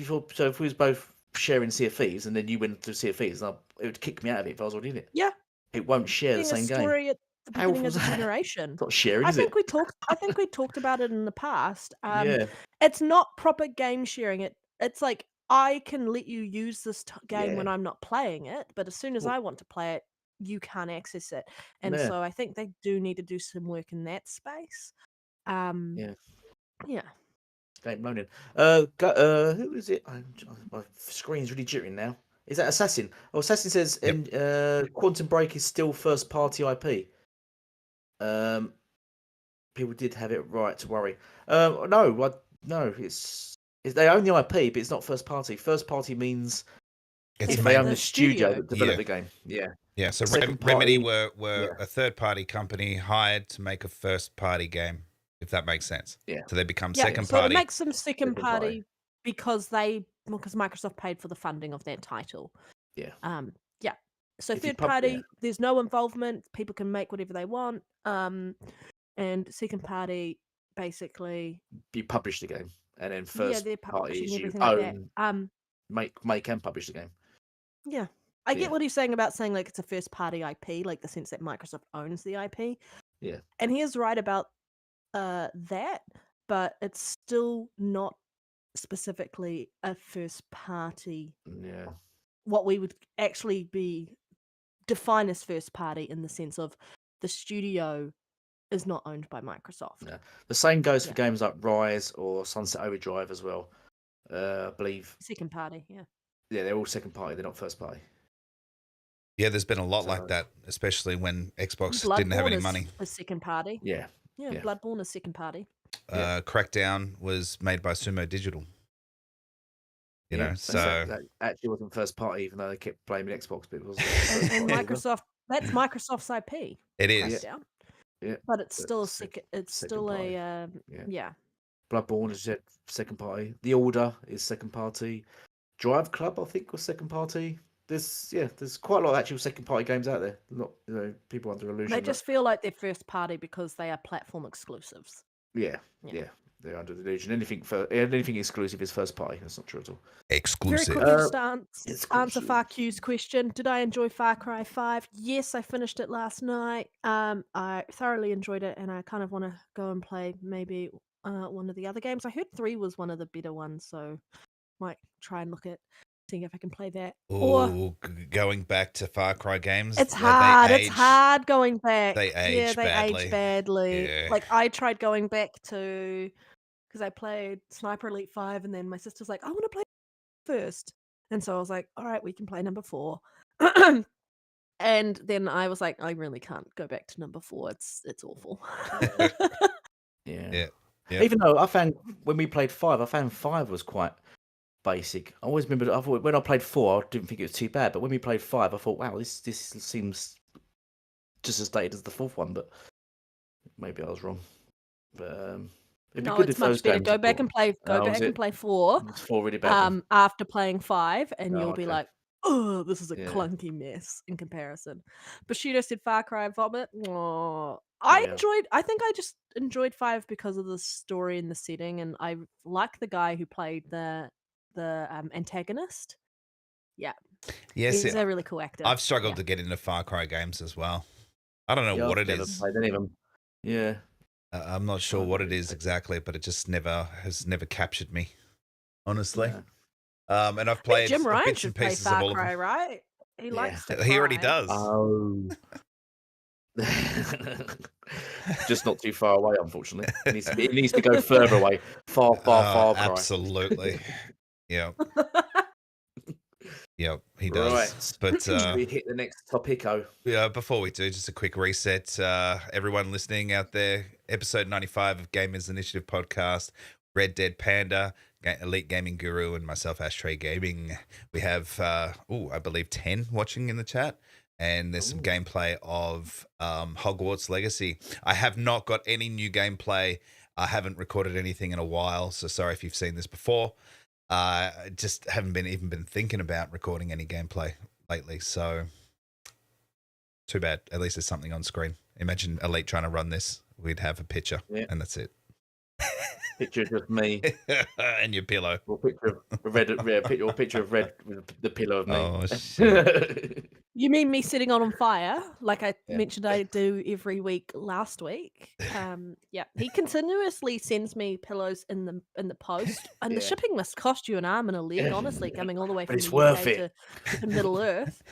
we was both sharing Sea of Thieves and then you went to Sea of Thieves, it would kick me out of it if I was already in it. yeah, It won't share the being a same game. story at the How beginning of was the that? generation. It's not sharing, I is think it? we talked. I think we talked about it in the past. Yeah, It's not proper game sharing. It's like I can let you use this game when yeah, I'm not playing it, but as soon as well, I want to play it, you can't access it. And yeah, so I think they do need to do some work in that space. Um, yeah. yeah. Game loading. Who is it? My screen's really jittering now. Is that Assassin? Oh, Assassin says Quantum Break is still first party IP. People did have it right to worry. No, it's they own the IP, but it's not first party. First party means It's if they own the the studio studio. that developed the game. Yeah. Yeah, so Second Remedy party- were yeah. a third party company hired to make a first party game, if that makes sense. Yeah. So they become Yeah, second so party. it makes them second Second party. party because Microsoft paid for the funding of that title. Yeah. Yeah. So If you third party, yeah. there's no involvement. People can make whatever they want. And second party, basically, You publish the game, and then yeah, first they're party publishing is you everything like that. own, make and publish the game. Yeah, I get Yeah. what he's saying about saying like it's a first party IP, like the sense that Microsoft owns the IP. Yeah. And he is right about that, but it's still not specifically a first party. Yeah. What we would actually be define as first party in the sense of the studio is not owned by Microsoft. Yeah. The same goes for Yeah. games like Rise or Sunset Overdrive as well. I believe. Second party, yeah. Yeah, they're all second party. They're not first party. Yeah, there's been a lot So- like that, especially when Xbox Bloodborne didn't have any is money. a second party. Yeah. Yeah, Yeah. Bloodborne is second party. Yeah. Crackdown was made by Sumo Digital. You know, so that actually wasn't first party, even though they kept blaming Xbox, but it wasn't. And, first and party either. Microsoft, that's Microsoft's IP. it is. Crackdown. Yeah. But it's still a Second- second. It's second still party. a Yeah. yeah. Bloodborne is second party. The Order is second party. Drive Club, I think, was second party. There's quite a lot of actual second party games out there. Not people under illusion. They that- just feel like they're first party because they are platform exclusives. yeah, Yeah. they're under the illusion. Anything exclusive is first party. That's not true at all. Very Exclusive. quickly, just to answer exclusive. Far Q's question. Did I enjoy Far Cry 5? Yes, I finished it last night. I thoroughly enjoyed it, and I kind of want to go and play maybe one of the other games. I heard 3 was one of the better ones, so might try and look at seeing if I can play that. Or Ooh, going back to Far Cry games. it's they hard. It's age- hard going back. they age they badly. age badly. Yeah. Like I tried going back to because I played Sniper Elite 5, and then my sister's like, I want to play first. And so I was like, all right, we can play number 4. And then I was like, I really can't go back to number 4. It's awful. Yeah. Yeah. Even though I found when we played 5, I found 5 was quite basic. I always remember. I thought when I played 4, I didn't think it was too bad. But when we played 5, I thought, wow, this seems just as dated as the 4th one. But maybe I was wrong. But it'd be No, good it's if those much better. games Go were back brought- and play. Go Oh, back was and it? play 4. It's 4 really bad. then? After playing 5, and Oh, you'll be okay. like, oh, this is a Yeah. clunky mess in comparison. Bushido said Far Cry Vomit. Oh, I Yeah. think I just enjoyed 5 because of the story and the setting, and I like the guy who played the antagonist. Yeah, Yes, he's a really cool actor. I've struggled Yeah. to get into Far Cry games as well. I don't know Yeah, what I've it never is. played any of them. Yeah. I'm not sure what it is exactly, but it just has never captured me, honestly. Yeah. And I've I think played Jim Ryan bits should and play pieces of Far all of Cry, them. right? He Yeah. likes to He already cry. does. Oh. Just not too far away, unfortunately. It needs to go further away. Far cry. Absolutely. Yeah. Yeah, he does. Right. But Should we hit the next topico? yeah, before we do, just a quick reset. Everyone listening out there, episode 95 of Gamers Initiative podcast, Red Dead Panda, Elite Gaming Guru, and myself, Ashtray Gaming. We have, I believe 10 watching in the chat. And there's some gameplay of Hogwarts Legacy. I have not got any new gameplay. I haven't recorded anything in a while, so sorry if you've seen this before. I just haven't even been thinking about recording any gameplay lately, so too bad. At least there's something on screen. Imagine Elite trying to run this. We'd have a picture, and that's it. Picture of just me. And your pillow. Or picture of Red, picture of Red with the pillow of me. Oh, shit. You mean me sitting on fire, like I mentioned I do every week last week? Yeah, he continuously sends me pillows in the post, and the shipping must cost you an arm and a leg. Honestly, coming all the way But from it's the worth UK it. to Middle Earth.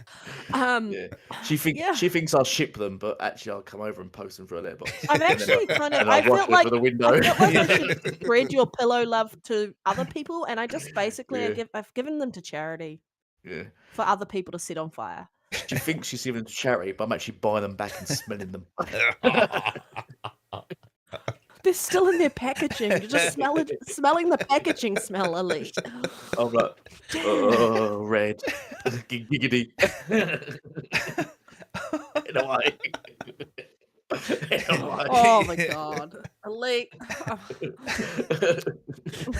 She thinks I'll ship them, but actually I'll come over and post them for a letterbox. I've actually kind of. and I I'll watch felt it like for the window. I felt like I should spread your pillow love to other people, and I just basically Yeah. I've given them to charity Yeah. for other people to set on fire. She thinks she's giving them to charity, but I'm actually buying them back and smelling them. They're still in their packaging. You're just smelling the packaging smell, Elite. I'm like, oh, Red. Giggity. In a way. Oh my god. Elite.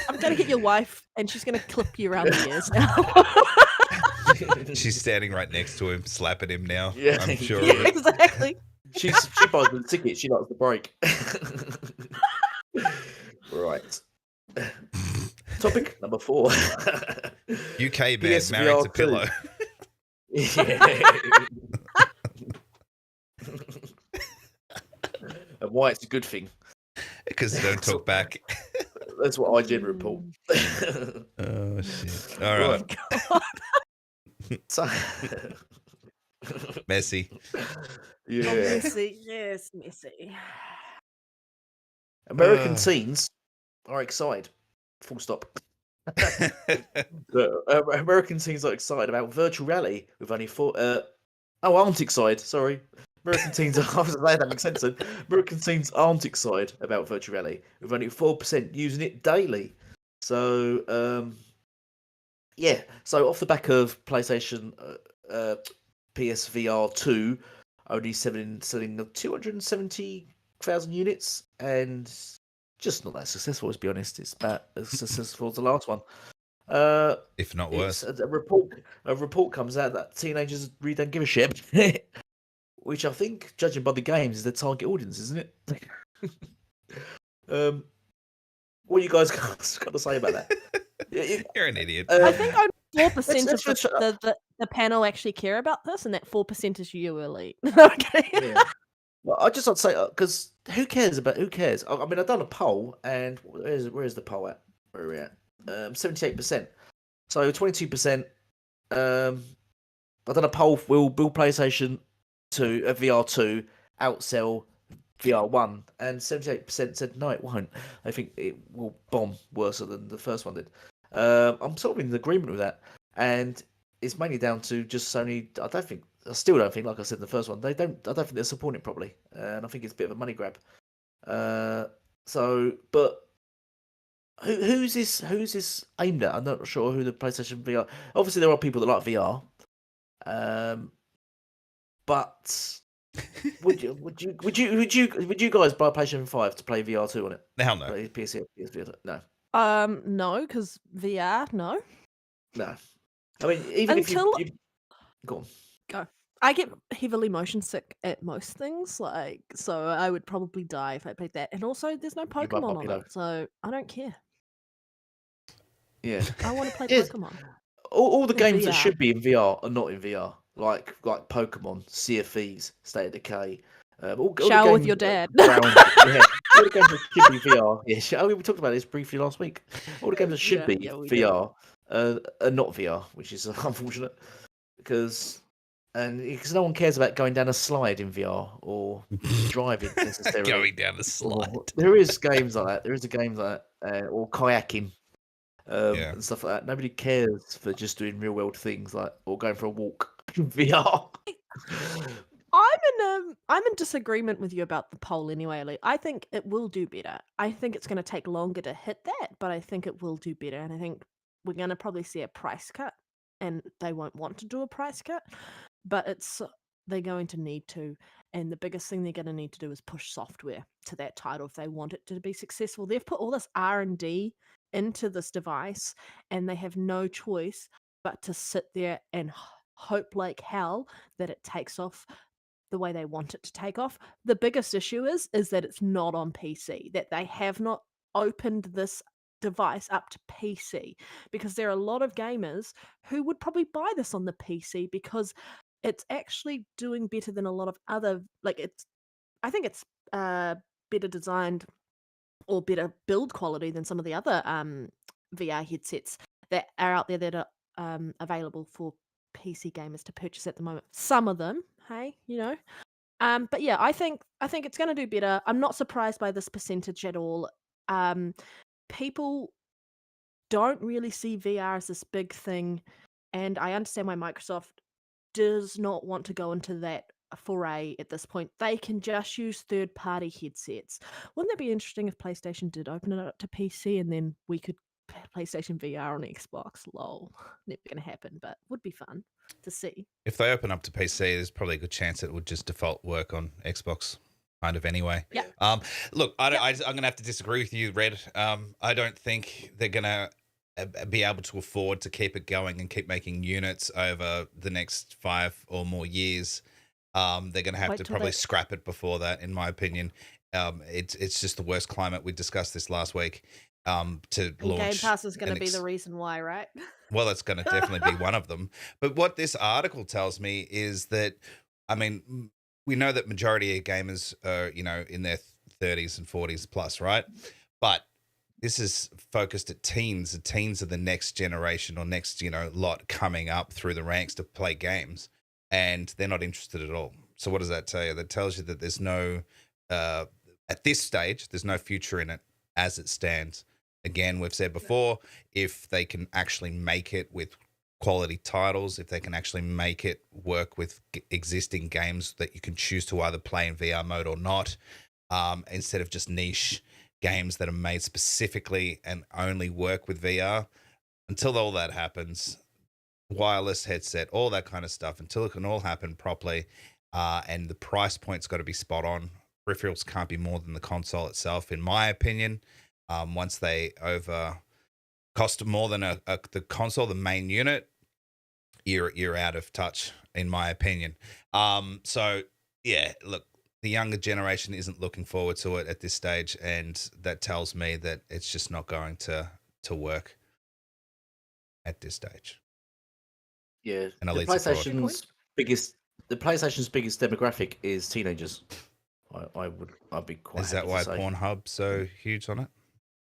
I'm going to get your wife, and she's going to clip you around the ears now. She's standing right next to him, slapping him now. Yeah. I'm sure Yeah, of it. exactly. She buys the ticket. She likes the break. Right. Topic number 4. UK man PSVR2. married to pillow. Yeah. And why it's a good thing. Because they don't talk back. That's what IGN report. Oh, shit. All right. So, Messy. yeah. Oh, messy. Yes, messy. American teens are excited. Full stop. American teens are excited about virtual reality with only 4. Aren't excited. Sorry. American teens are. I was glad that makes sense. Then. American teens aren't excited about virtual reality with only 4% using it daily. So, yeah. So off the back of PlayStation PSVR2, only selling 270,000 units, and just not that successful. Let's be honest. It's about as successful as the last one. If not worse. A report comes out that teenagers really don't give a shit, which I think, judging by the games, is their target audience, isn't it? What do you guys got to say about that? You're an idiot. I think only 4% of let's- the panel actually care about this, and that 4% is you, Elite. Okay. Yeah. Well, I just want to say, because who cares? I mean, I've done a poll, and where's the poll at? Where are we at? 78%. So 22%. I've done a poll. Will PlayStation 2 VR2 outsell VR1? And 78% said no, it won't. I think it will bomb worse than the first one did. I'm sort of in agreement with that, and it's mainly down to just Sony. I don't think I still don't think, like I said in the first one, I don't think they're supporting it properly, and I think it's a bit of a money grab. But who's this aimed at? I'm not sure who the PlayStation VR. Obviously, there are people that like VR, but would you guys buy a PlayStation 5 to play VR2 on it? Hell no. Play PSVR2? No. No, because VR, no. No. I mean, even Until if you go on. go. I get heavily motion sick at most things, like, so I would probably die if I played that. And also, there's no Give up, Pokemon on you know. it, so I don't care. Yeah. I want to play Yes. Pokemon. All the In games that VR. should be in VR are not in VR, like Pokemon, Sea of Thieves, State of Decay. All the Shower with games your that- dad. yeah, all the games that should be VR. Yeah, we talked about this briefly last week. All the games that should be we did. VR are not VR, which is unfortunate because no one cares about going down a slide in VR or driving necessarily. Going down the slide. There is games like that. There is a game like that, or kayaking. Yeah. And stuff like that. Nobody cares for just doing real world things like or going for a walk in VR. I'm in disagreement with you about the poll anyway, Lee. I think it will do better. I think it's going to take longer to hit that, but I think it will do better. And I think we're going to probably see a price cut, and they won't want to do a price cut, but they're going to need to. And the biggest thing they're going to need to do is push software to that title if they want it to be successful. They've put all this R&D into this device, and they have no choice but to sit there and hope like hell that it takes off the way they want it to take off. The biggest issue is that it's not on PC, that they have not opened this device up to PC, because there are a lot of gamers who would probably buy this on the PC because it's actually doing better than a lot of other, I think it's better designed or better build quality than some of the other VR headsets that are out there that are available for PC gamers to purchase at the moment. Some of them, hey, but yeah, I think it's going to do better. I'm not surprised by this percentage at all. People don't really see VR as this big thing, and I understand why Microsoft does not want to go into that foray at this point. They can just use third-party headsets. Wouldn't that be interesting if PlayStation did open it up to PC and then we could PlayStation VR on Xbox? Lol. Never going to happen, but would be fun to see. If they open up to PC, there's probably a good chance it would just default work on Xbox kind of anyway. Yeah. Look, I'm going to have to disagree with you, Red. I don't think they're going to be able to afford to keep it going and keep making units over the next 5 or more years. They're going to have to probably scrap it before that, in my opinion. It's just the worst climate. We discussed this last week. To launch Game Pass is going to be the reason why, right? Well, it's going to definitely be one of them. But what this article tells me is that, I mean, we know that majority of gamers are, in their 30s and 40s plus, right? But this is focused at teens. The teens are the next generation or next, lot coming up through the ranks to play games, and they're not interested at all. So what does that tell you? That tells you that there's no, at this stage, there's no future in it as it stands. Again, we've said before, if they can actually make it with quality titles, if they can actually make it work with existing games that you can choose to either play in VR mode or not, instead of just niche games that are made specifically and only work with VR, until all that happens, wireless headset, all that kind of stuff, until it can all happen properly, and the price point's got to be spot on. Peripherals can't be more than the console itself, in my opinion. Once they cost more than the console, the main unit, you're out of touch, in my opinion. So yeah, look, the younger generation isn't looking forward to it at this stage, and that tells me that it's just not going to work at this stage. Yeah, And the PlayStation's biggest demographic is teenagers. I'd be quite. Is that why Pornhub's so huge on it?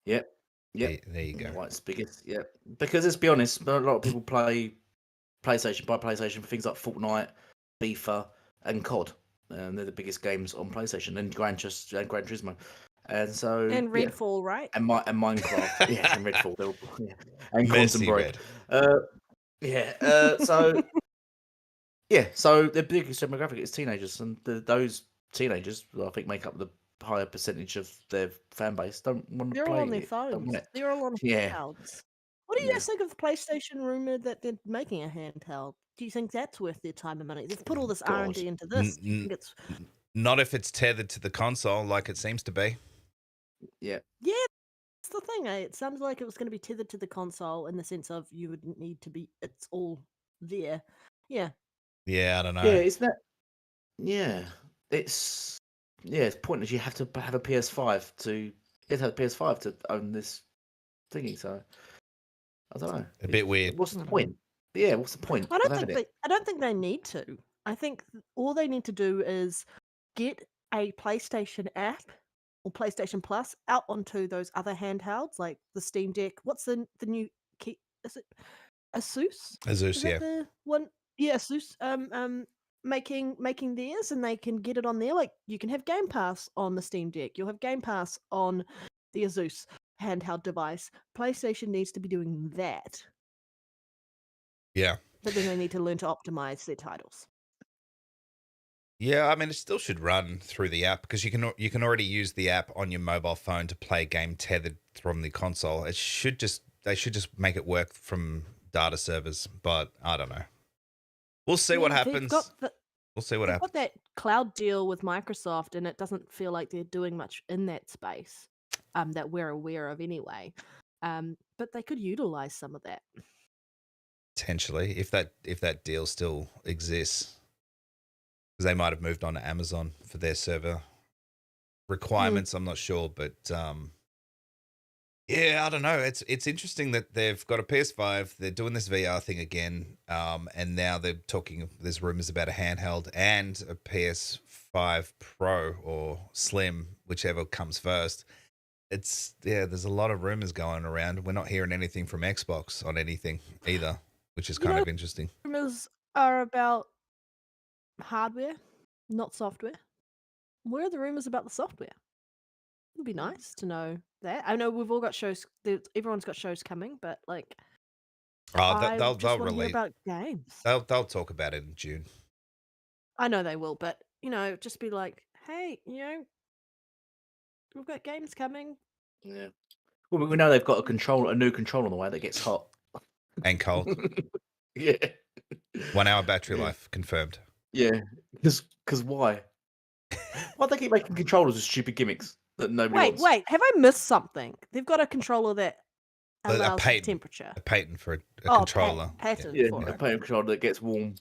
Yep. There you go. Why it's biggest? Yeah, because let's be honest, a lot of people play PlayStation for things like Fortnite, FIFA, and COD. They're the biggest games on PlayStation, and Gran Turismo, and so Redfall, right? And Minecraft, yeah, and Redfall, and Messy Quantum Break. So Yeah, so the biggest demographic is teenagers, and those teenagers, I think, make up the higher percentage of their fan base. Don't want to They're all play on their it. Don't want phones. it. They're all on Yeah, handhelds. What do you yeah. guys think of the PlayStation rumor that they're making a handheld? Do you think that's worth their time and money? They've put all this God. R&D into this. Do you think it's Not if it's tethered to the console like it seems to be. Yeah. yeah? That's the thing. It sounded like it was going to be tethered to the console in the sense of you would need to be. It's all there. Yeah. Yeah, I don't know. Yeah, isn't that? Yeah, it's it's pointless. You have to have a PS5 to you have to have a PS5 to own this thingy. So I don't know. A bit weird. What's the point? Yeah, what's the point I of don't having think it? I don't think they need to. I think all they need to do is get a PlayStation app or PlayStation Plus out onto those other handhelds like the Steam Deck. What's the new key? Is it Asus? Asus, Is yeah. that the one? Yeah, Asus. Making theirs, and they can get it on there. Like you can have Game Pass on the Steam Deck. You'll have Game Pass on the Asus handheld device. PlayStation needs to be doing that, Yeah. but then they need to learn to optimize their titles. Yeah, I mean, it still should run through the app because you can already use the app on your mobile phone to play a game tethered from the console. They should just make it work from data servers, but I don't know. We'll see what happens. We'll see what They've happens. got that cloud deal with Microsoft, and it doesn't feel like they're doing much in that space that we're aware of anyway. But they could utilize some of that. Potentially, if that deal still exists, because they might have moved on to Amazon for their server requirements. I'm not sure, but yeah, I don't know. It's interesting that they've got a PS5. They're doing this VR thing again, and now they're talking. There's rumors about a handheld and a PS5 Pro or Slim, whichever comes first. There's a lot of rumors going around. We're not hearing anything from Xbox on anything either, which is kind of interesting. Rumors are about hardware, not software. Where are the rumors about the software? It'd be nice to know that. I know we've all got shows. Everyone's got shows coming, but like, I They'll just want to hear release. about games. They'll talk about it in June. I know they will, but just be like, hey, we've got games coming. Yeah. Well, we know they've got a new controller on the way that gets hot and cold. Yeah. 1 hour battery life confirmed. Yeah, because why? Why do they keep making controllers with stupid gimmicks that nobody wants? Wait, have I missed something? They've got a controller that allows the temperature. A patent for a controller. Patent Yeah, for a it. patent controller that gets warm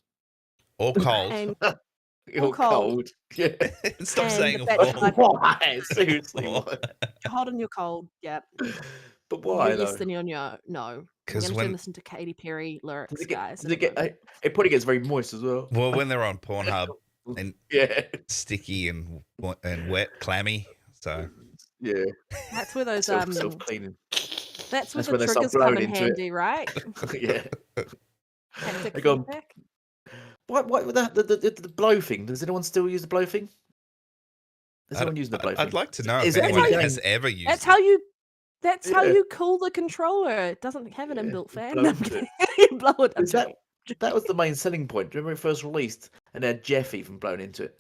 or cold. or cold. Yeah. Stop saying warm. Why? Seriously, why? Hot and you're cold. Yeah. But why Yes, though? then you're no. Because when listen to Katy Perry lyrics, guys. It probably gets very moist as well. Well, when they're on Pornhub and yeah, sticky and wet, clammy. So yeah, that's where those self-cleaning. That's where the triggers come in handy, right? Yeah. Haptic feedback. What the blow thing? Does anyone still use the blow thing? Is anyone using the blow thing? I'd like to know if anyone has ever used That's it. how you cool the controller. It doesn't have an inbuilt fan. You blow it. That was the main selling point. Do you remember it first released and they had Jeff even blown into it?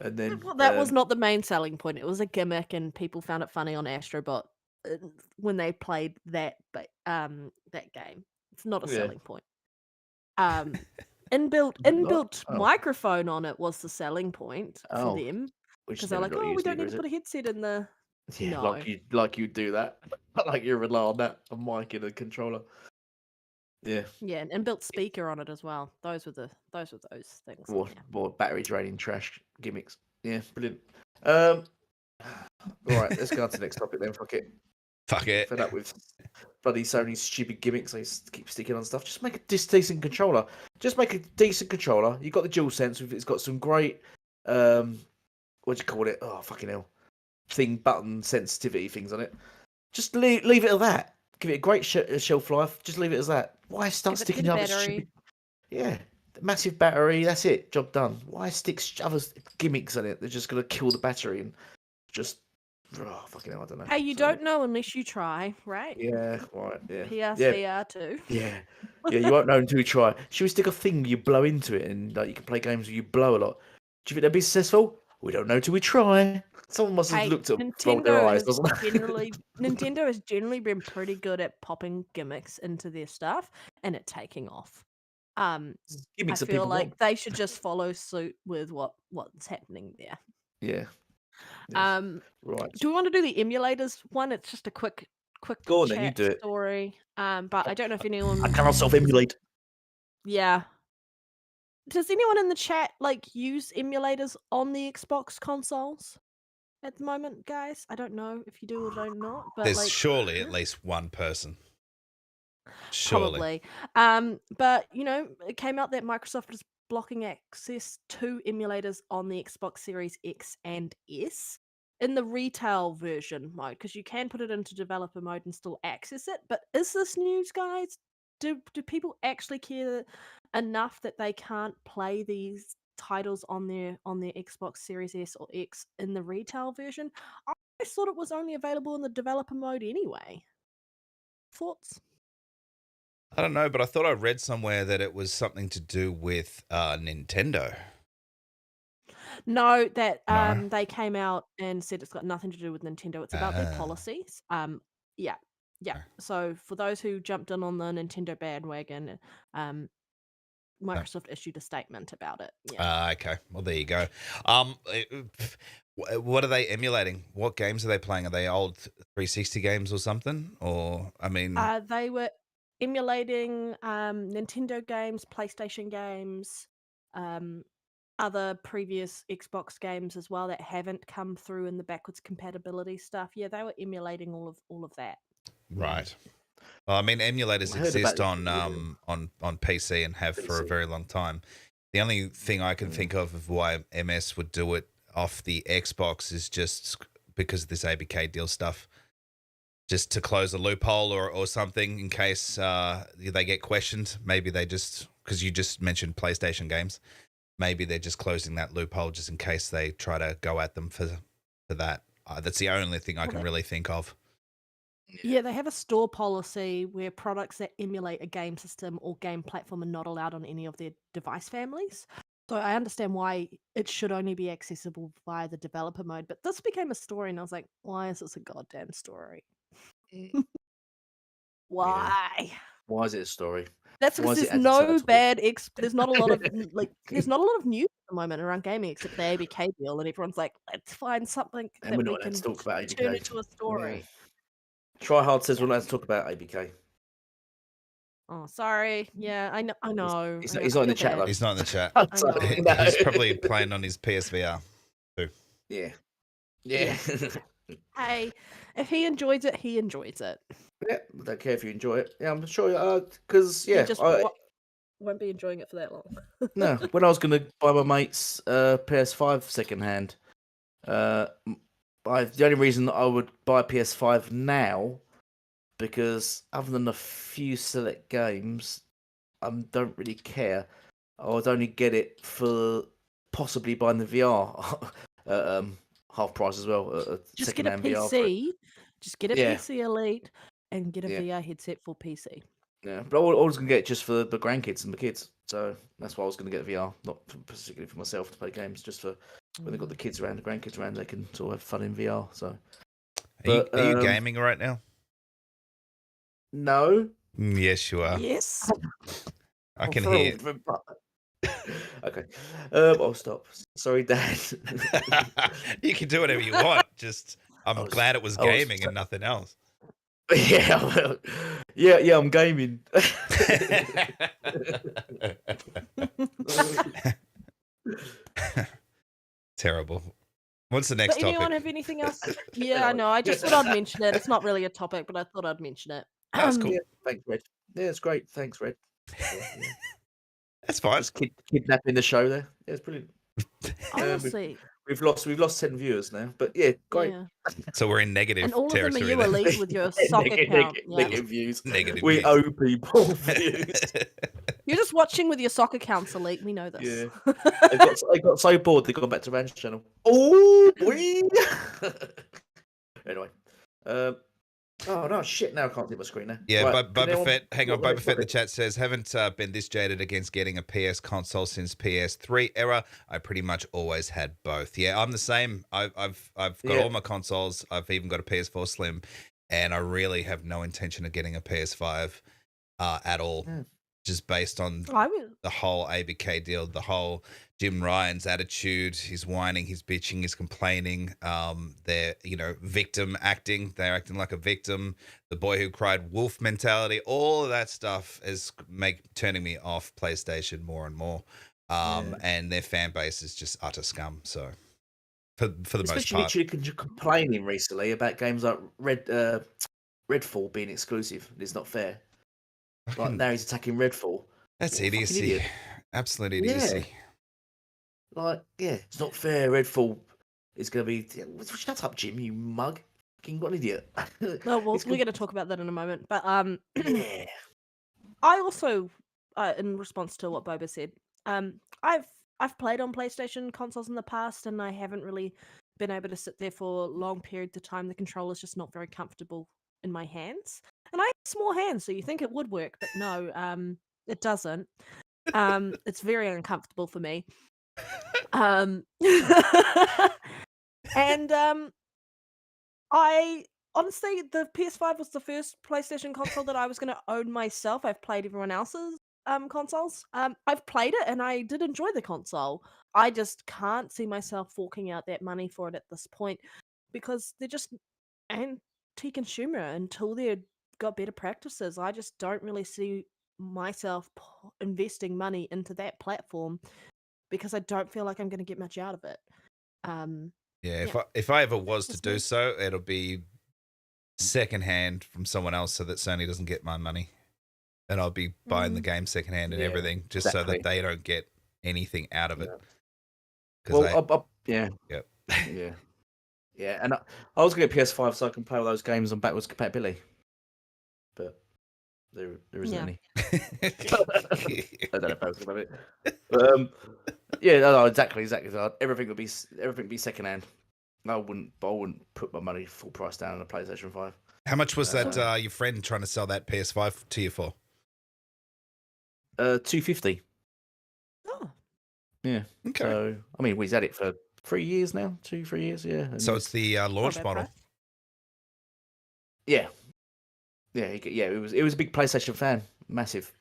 And then that was not the main selling point. It was a gimmick, and people found it funny on Astrobot when they played that game. It's not a selling point. Inbuilt microphone on it was the selling point for them, because they're like, we don't need to put a headset in the. Yeah, no. like you do that, like you rely on that, a mic and a controller. Yeah. Yeah, an inbuilt speaker on it as well. Those were those things. More battery draining trash gimmicks. Yeah, brilliant. All right, let's go on to the next topic then. Fuck it. Fed up with bloody Sony's stupid gimmicks. They keep sticking on stuff. Just make a decent controller. Just make a decent controller. You've got the DualSense. It's got some great what do you call it? Oh, fucking hell. Button sensitivity things on it. Just leave it at that. Give it a great shelf life. Just leave it as that. Why start sticking other stupid? Yeah, massive battery. That's it. Job done. Why stick other gimmicks on it? They're just gonna kill the battery and just Oh, fucking hell, I don't know. Hey, you So, don't know unless you try, right? Yeah, right, yeah. PSVR2. Yeah. Yeah, you won't know until you try. Should we stick a thing where you blow into it and like you can play games where you blow a lot? Do you think that'd be successful? We don't know till we try. Someone must have Hey, looked at rolled their eyes, doesn't it? Nintendo has generally been pretty good at popping gimmicks into their stuff and it taking off. I Gimmicks that feel people like want. they should just follow suit with what's happening there. Yeah. Right. Do we want to do the emulators one? It's just a quick Go on then, you chat do it. story. But I don't know if I anyone. cannot self-emulate. Yeah. Does anyone in the chat use emulators on the Xbox consoles at the moment, guys? I don't know if you do or don't not, but There's surely at least one person. Surely. probably. But it came out that Microsoft is blocking access to emulators on the Xbox Series X and S in the retail version mode, because you can put it into developer mode and still access it. But is this news, guys? Do people actually care enough that they can't play these titles on their Xbox Series S or X in the retail version? I thought it was only available in the developer mode anyway. Thoughts? I don't know, but I thought I read somewhere that it was something to do with Nintendo. No, that No? they came out and said it's got nothing to do with Nintendo. It's about their policies. Yeah. Okay. So for those who jumped in on the Nintendo bandwagon, Microsoft issued a statement about it. Yeah. Okay. Well, there you go. What are they emulating? What games are they playing? Are they old 360 games or something? Or I mean, They were emulating Nintendo games, PlayStation games, other previous Xbox games as well that haven't come through in the backwards compatibility stuff. Yeah, they were emulating all of that. right. Well, I mean, emulators exist this, on PC and have for a PC. very long time. The only thing I can think of why MS would do it off the Xbox is just because of this ABK deal stuff, just to close a loophole or something in case they get questioned. Maybe they just, because you just mentioned PlayStation games, maybe they're just closing that loophole just in case they try to go at them for that. That's the only thing I can really think of. Yeah, they have a store policy where products that emulate a game system or game platform are not allowed on any of their device families. So I understand why it should only be accessible via the developer mode. But this became a story, and I was like, why is this a goddamn story? Why? Why is it a story? That's Why because is it there's added to that no topic? bad there's not a lot of there's not a lot of news at the moment around gaming except the ABK deal, and everyone's like, let's find something And that we're we not allowed can to talk about turn ABK. into a story. Try Hard says we're not allowed to talk about ABK. Oh, sorry. Yeah, I know. He's I not in the feel chat, bad. though. He's not in the chat. I know. He's probably playing on his PSVR. Yeah. Hey, if he enjoys it, he enjoys it. Yeah, I don't care if you enjoy it. Yeah, I'm sure. Because He just I won't be enjoying it for that long. no. When I was gonna buy my mate's PS5 second hand, the only reason that I would buy a PS5 now, because other than a few select games, I don't really care. I would only get it for possibly buying the VR half price as well. Just get a second-hand VR for it. PC. Just get a Yeah. PC Elite and get a Yeah. VR headset for PC. Yeah, but I was gonna get it just for the grandkids and the kids, so that's why I was gonna get VR, not particularly for myself to play games, just for when they've got the kids around, the grandkids around, they can sort of have fun in VR. So, Are you gaming right now? No. Yes, you are. Yes. I can hear. Okay, I'll stop. Sorry, Dad. You can do whatever you want. Just, I'm glad it was gaming and nothing else. Yeah, yeah, I'm gaming. Terrible. What's the next But topic? anyone have anything else? Yeah, I know. I just thought I'd mention it. It's not really a topic, but I thought I'd mention it. That's cool. Yeah, thanks, Red. Yeah, it's great. Thanks, Red. That's fine. Just kidnapping the show there. Yeah, it's brilliant. Honestly. We've lost 10 viewers now, but yeah, great. Yeah. So we're in negative And all territory. of them are you elite with your sock account. Yeah. Negative views. Negative We views. owe people views. You're just watching with your sock accounts elite. We know this. Yeah. They got so bored they got back to Ranch Channel. Oh boy. Anyway. Oh no, shit! Now I can't see my screen now. Yeah, Right, but can Boba anyone- Fett, hang on, what Boba next Fett in the topic? chat says, haven't been this jaded against getting a PS console since PS3 era. I pretty much always had both. Yeah, I'm the same. I've got Yeah. all my consoles. I've even got a PS4 Slim, and I really have no intention of getting a PS5 at all. Yeah. Just based on I would. the whole ABK deal, the whole Jim Ryan's attitude, he's whining, he's bitching, he's complaining. They're, victim acting. They're acting like a victim. The boy who cried wolf mentality. All of that stuff is turning me off PlayStation more and more. And their fan base is just utter scum. So for the most Especially part, literally complaining recently about games like Redfall being exclusive. It's not fair. Like now he's attacking Redfall. that's What a fucking idiocy. idiot. Absolute idiocy. Like, it's not fair. Redfall is going to be. Shut up, Jim, you mug. Fucking what an idiot. No, well, It's we're going to talk about that in a moment. But Yeah. I also, in response to what Boba said, I've played on PlayStation consoles in the past, and I haven't really been able to sit there for long periods of time. The controller's just not very comfortable in my hands, and I have small hands, so you think it would work, but no, it doesn't. It's very uncomfortable for me. And I honestly, the PS5 was the first PlayStation console that I was going to own myself. I've played everyone else's consoles. I've played it and I did enjoy the console. I just can't see myself forking out that money for it at this point because they're just anti-consumer until they've got better practices. I just don't really see myself investing money into that platform because I don't feel like I'm going to get much out of it. Yeah, if I ever was to That's do me. so, it'll be secondhand from someone else so that Sony doesn't get my money. And I'll be buying the game secondhand and Yeah, everything just so exactly. that they don't get anything out of it. Yeah. Well, yeah. Yep. Yeah. Yeah, and I was going to get PS5 so I can play all those games on backwards compatibility. But there isn't any. I don't know if I was about it. But, yeah, no, exactly. Everything would be secondhand. I wouldn't put my money full price down on a PlayStation 5. How much was that your friend trying to sell that PS5 to you for? $250. Oh, Yeah. Okay. So I mean, we've had it for 3 years now, 2-3 years. Yeah. And So it's the launch bad model. price. yeah. It was a big PlayStation fan, massive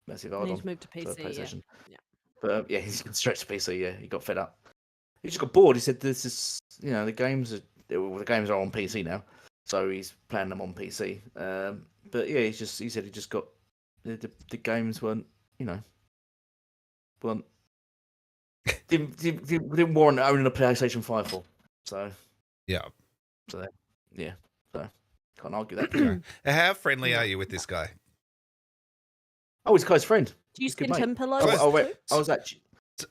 and hold he's on moved to for PC. PlayStation. Yeah. But he's gone straight to PC. Yeah, he got fed up. He just got bored. He said, "This is the games are on PC now." So he's playing them on PC. But yeah, he said he just got the games weren't didn't warrant owning a PlayStation 5 for. So Yeah. so can't argue that. Okay. How friendly are you with this guy? Oh, he's Kai's friend. Do you He's a good send mate. him pillows? I went too?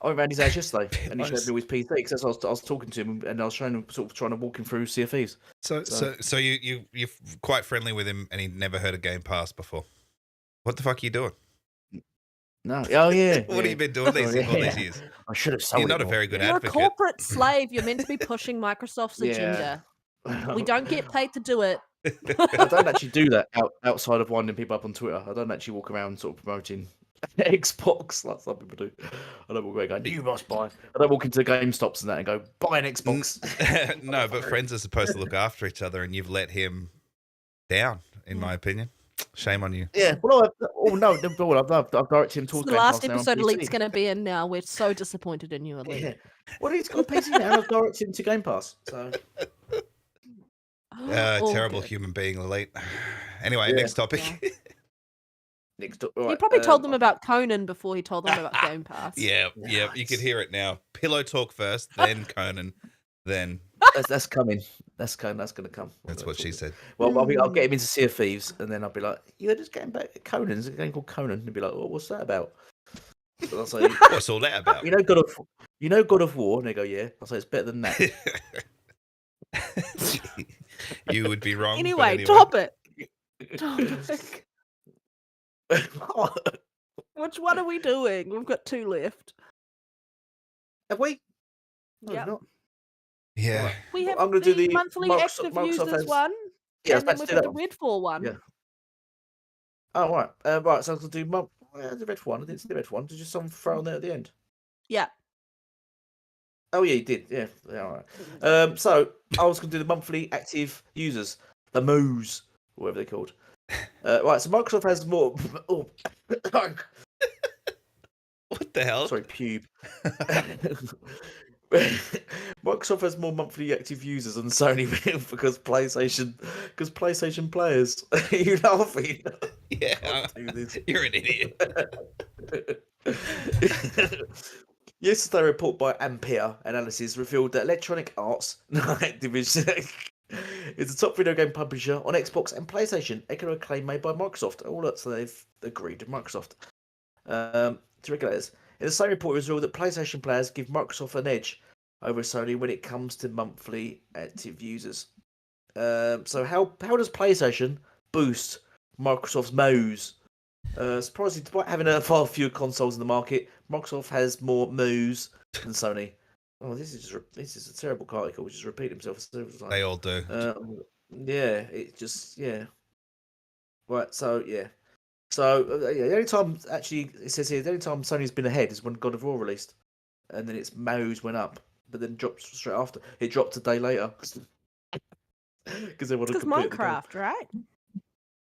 I went round his house yesterday, and he showed Nice. me his PC because I was talking to him, and I was trying to walk him through CFEs. So you're quite friendly with him, and he never heard of Game Pass before. What the fuck are you doing? No, oh yeah. What have you been doing all these years? I should have sold You're it not a more. very good You're a advocate. corporate slave. You're meant to be pushing Microsoft's Yeah. agenda. We don't get paid to do it. I don't actually do that outside of winding people up on Twitter. I don't actually walk around sort of promoting Xbox like some people do. I don't walk around going, "You must buy." I don't walk into GameStops and that and go, "Buy an Xbox." No, but friends are supposed to look after each other, and you've let him down, in my opinion. Shame on you. Yeah. Well, I've directed him towards The Game last Pass now on episode PC. Elite's going to be in now. We're so disappointed in you, Elite. Yeah. Well, he's got a PC now, and I've directed him to Game Pass. So All Terrible good. human being, Elite. Anyway, Yeah. next topic. Yeah. next, He right, probably told them about Conan before he told them about Game Pass. Yeah, you could hear it now. Pillow talk first, then Conan, then That's coming. That's going to come. that's what she said. Well, I'll get him into Sea of Thieves, and then I'll be like, "You're just getting back to Conan. There's a game called Conan." And he'll be like, "What's that about?" So I'll say, What's all that about? God of War? And they go, "Yeah." I'll say, "It's better than that." You would be wrong. but Anyway, topic. Which one are we doing? We've got two left. Have we? No, Yep. not. Yeah. Right. We have I'm going to do the monthly active Microsoft users has. one, Yeah, I was and then about to we've do got that the one. Redfall one. Yeah. Oh, right. Right, so I was going to do the red one. I didn't see the red one. Did you someone throw on there at the end? Yeah. Oh, yeah, you did. Yeah. All right. So I was going to do the monthly active users, the MOOs, whatever they're called. Right, so Microsoft has more. Oh, What the hell? sorry, pube. Microsoft has more monthly active users than Sony because PlayStation players. Are you laughing? Yeah. Can't do this. You're an idiot. Yesterday, a report by Ampere Analysis revealed that Electronic Arts Activision is the top video game publisher on Xbox and PlayStation, echoing a claim made by Microsoft. All that, so they've agreed with Microsoft. To regulators. In the same report, it was revealed that PlayStation players give Microsoft an edge over Sony when it comes to monthly active users. So how does PlayStation boost Microsoft's MOOs? Surprisingly, despite having far fewer consoles in the market, Microsoft has more MOOs than Sony. Oh, this is a terrible article, which just repeat himself several times. They all do. Yeah, it just Right, so yeah. So the only time actually it says here the only time Sony's been ahead is when God of War released, and then its MOOs went up, but then dropped straight after. It dropped a day later because they want to Because complete the game. Minecraft, right?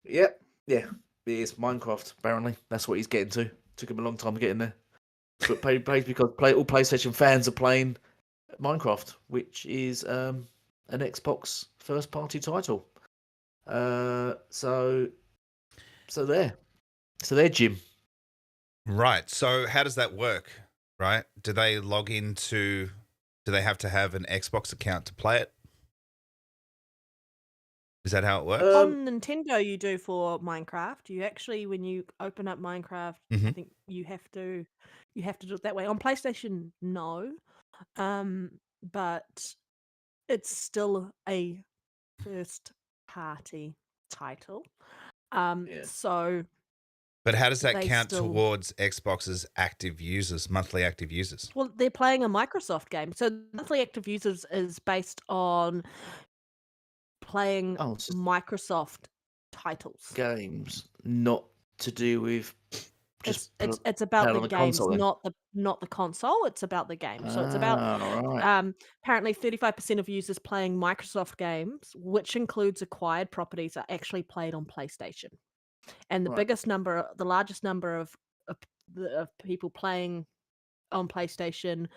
Yep, yeah, it is Minecraft. Apparently, that's what he's getting to. Took him a long time to get in there, but because all PlayStation fans are playing Minecraft, which is an Xbox first-party title. So there, Jim. Right. So how does that work? Right? Do they log into? Do they have to have an Xbox account to play it? Is that how it works? On Nintendo, you do for Minecraft. You actually, when you open up Minecraft, I Mhm. think you have to do it that way. On PlayStation, no, but it's still a first-party title. Yeah. So But how does that they count still- towards Xbox's active users, monthly active users? well, they're playing a Microsoft game. So monthly active users is based on playing Oh, it's just Microsoft titles. games, not to do with just It's about playing the on the games, console, then? not the console. It's about the game. So it's about right. apparently 35% of users playing Microsoft games, which includes acquired properties, are actually played on PlayStation. And the Right. largest number of people playing on PlayStation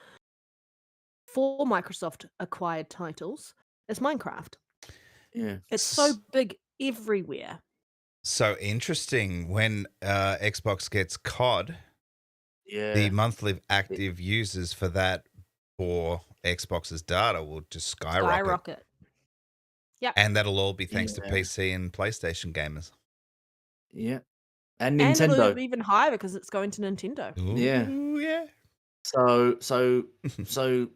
for Microsoft acquired titles is Minecraft. Yeah. It's so big everywhere. So interesting. When Xbox gets COD, Yeah. the monthly active users for that for Xbox's data will just skyrocket. Yep. And that'll all be thanks to Yeah. PC and PlayStation gamers. Yeah. And And it'll Nintendo. be even higher because it's going to Nintendo. Yeah. Ooh, yeah. So Sony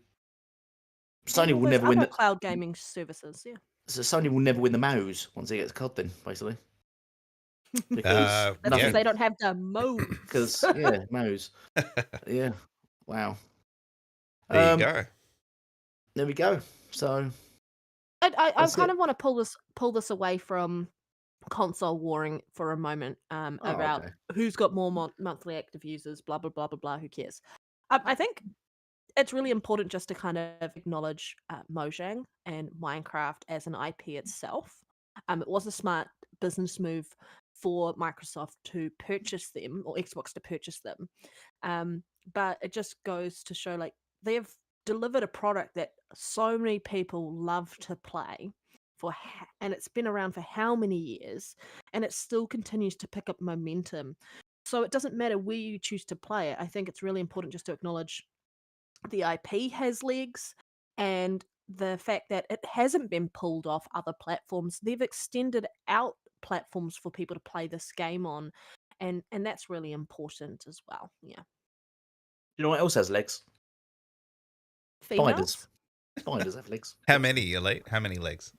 And all will those never win other the cloud gaming services. Yeah. so Sony will never win the MOUs once he gets COD then, basically. Because That's because yeah. they don't have the mode. because MOUs. Yeah. Wow. There you go. There we go. So I That's kind it. of want to pull this away from console warring for a moment about okay. who's got more monthly active users, blah blah blah blah blah. Who cares? I think it's really important just to kind of acknowledge Mojang and Minecraft as an IP itself. It was a smart business move for Microsoft to purchase them, or Xbox to purchase them. But it just goes to show, like, they've delivered a product that so many people love to play and it's been around for how many years, and it still continues to pick up momentum. So it doesn't matter where you choose to play it. I think it's really important just to acknowledge the IP has legs, and the fact that it hasn't been pulled off other platforms. They've extended out platforms for people to play this game on, and that's really important as well. Yeah. You know what else has legs? Females? Spiders have legs. How many, Elite? How many legs?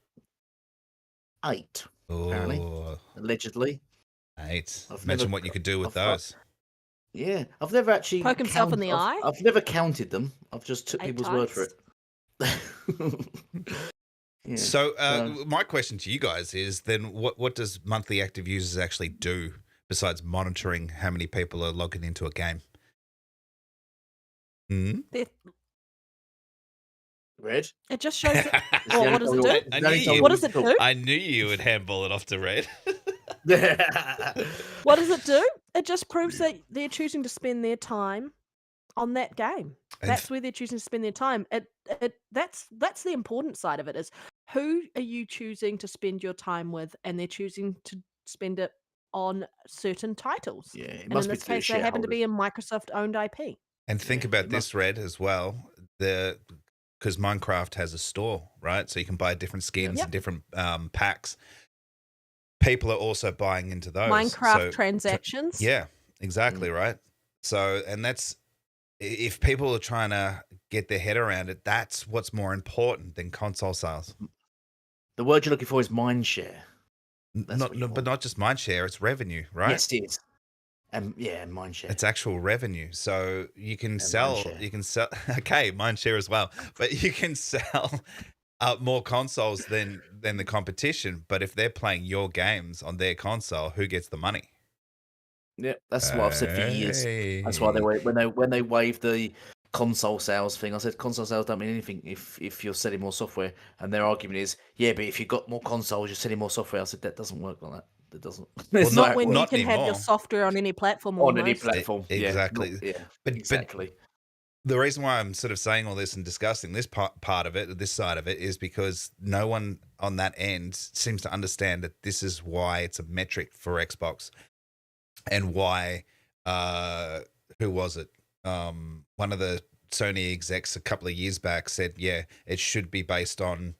8, apparently. Oh, Allegedly. 8. I've Imagine never- what you could do with I've- those. Yeah. I've never actually Poke himself in the eye? I've never counted them. I've just took 8 people's word for times? it. Yeah. So, So- my question to you guys is then what does monthly active users actually do besides monitoring how many people are logging into a game? Hmm? Red. It just shows it. It's the Well, only what does time it we- do? it's I the only knew time you- we What does can it talk. do? I knew you would handball it off to Red. What does it do? It just proves that they're choosing to spend their time on that game. And That's where they're choosing to spend their time. That's the important side of it is who are you choosing to spend your time with, and they're choosing to spend it on certain titles. Yeah, it And must in be this to do with case, they happen to be shareholders. a Microsoft-owned IP. And think Yeah, about it this, must- Red, as well. Because Minecraft has a store, right? So you can buy different skins Yep. and different packs. People are also buying into those. Minecraft So, transactions. yeah, exactly, right? So, and that's if people are trying to get their head around it, that's what's more important than console sales. The word you're looking for is mind share. That's Not, what you but want. not just mind share; it's revenue, right? Yes, it is. And yeah, mind share. It's actual revenue. So you can And sell, mindshare. you can sell, okay, mind share as well, but you can sell more consoles than the competition. But if they're playing your games on their console, who gets the money? Yeah, that's what I've said for years. That's why when they waived the console sales thing, I said console sales don't mean anything if you're selling more software. And their argument is, yeah, but if you've got more consoles, you're selling more software. I said that doesn't work like that. That doesn't. It's Not how it when you not can have your anymore. software on any platform on any almost. platform. Exactly. Yeah, But- exactly. The reason why I'm sort of saying all this and discussing this part of it, this side of it, is because no one on that end seems to understand that this is why it's a metric for Xbox, and why who was it? One of the Sony execs a couple of years back said, yeah, it should be based on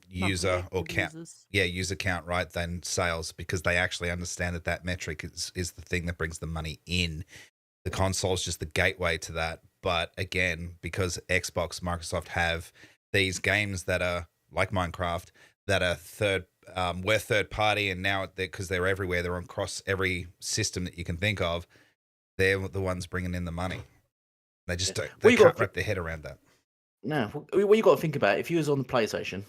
user Monthly or active count. users. Yeah, user count, right, than sales, because they actually understand that metric is the thing that brings the money in. The console is just the gateway to that. But again, because Xbox, Microsoft have these games that are like Minecraft, that are we're third party, and now because they're everywhere, they're across every system that you can think of. They're the ones bringing in the money. They just Well, they you can't got- wrap their head around that. No, what you got to think about, if you was on the PlayStation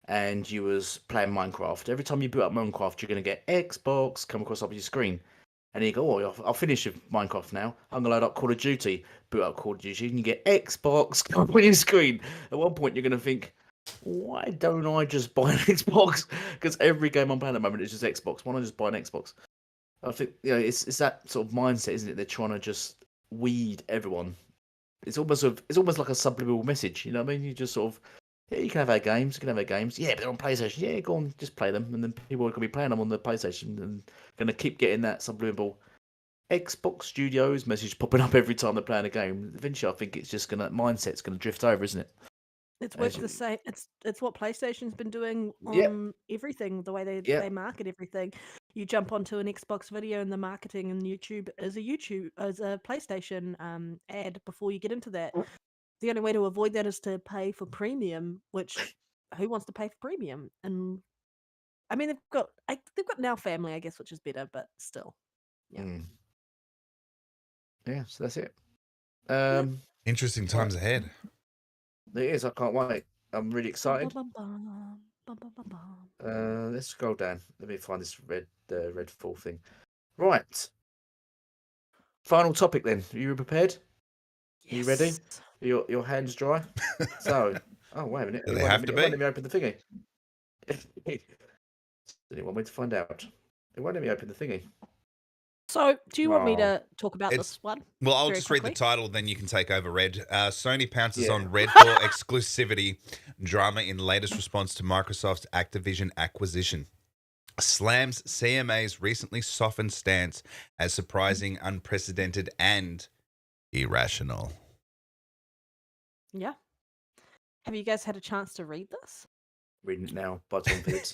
and you was playing Minecraft, every time you boot up Minecraft, you're going to get Xbox come across up your screen. And you go, oh, I'll finish with Minecraft now. I'm going to load up Call of Duty, boot up Call of Duty, and you get Xbox come up on your screen. At one point, you're going to think, why don't I just buy an Xbox? Because every game I'm playing at the moment is just Xbox. Why don't I just buy an Xbox? I think it's that sort of mindset, isn't it? They're trying to just weed everyone. It's almost like a subliminal message. You know what I mean? You just sort of, yeah, you can have our games. You can have our games. Yeah, but they're on PlayStation. Yeah, go on, just play them. And then people are going to be playing them on the PlayStation and going to keep getting that subliminal Xbox Studios message popping up every time they're playing a game. Eventually, I think it's just mindset's going to drift over, isn't it? It's worked the same. It's what PlayStation's been doing Yep. on everything. The way they Yep. they market everything. You jump onto an Xbox video, and the marketing and YouTube as a PlayStation ad before you get into that. The only way to avoid that is to pay for premium. Which who wants to pay for premium? And I mean, they've got Now Family, I guess, which is better, but still. Yeah. Yeah, so that's it. Interesting times ahead. It is. I can't wait. I'm really excited. Bum, bum, bum, bum, bum, bum. Let's scroll down. Let me find this red full thing. Right. Final topic then. Are you prepared? Are you ready? Yes. Your hands dry? So, oh wait a minute. Do It they won't have let to me- it won't be? let me open the thingy. Anyone want me to find out? It won't let me open the thingy. So, do you want me Oh. to talk about It's- this one? Well, I'll Very just read the quickly. title, then you can take over, Red. Sony pounces Yeah. on Redfall exclusivity drama in latest response to Microsoft's Activision acquisition. Slams CMA's recently softened stance as surprising, unprecedented, and irrational. Yeah. Have you guys had a chance to read this? Reading it now by Tom Phillips.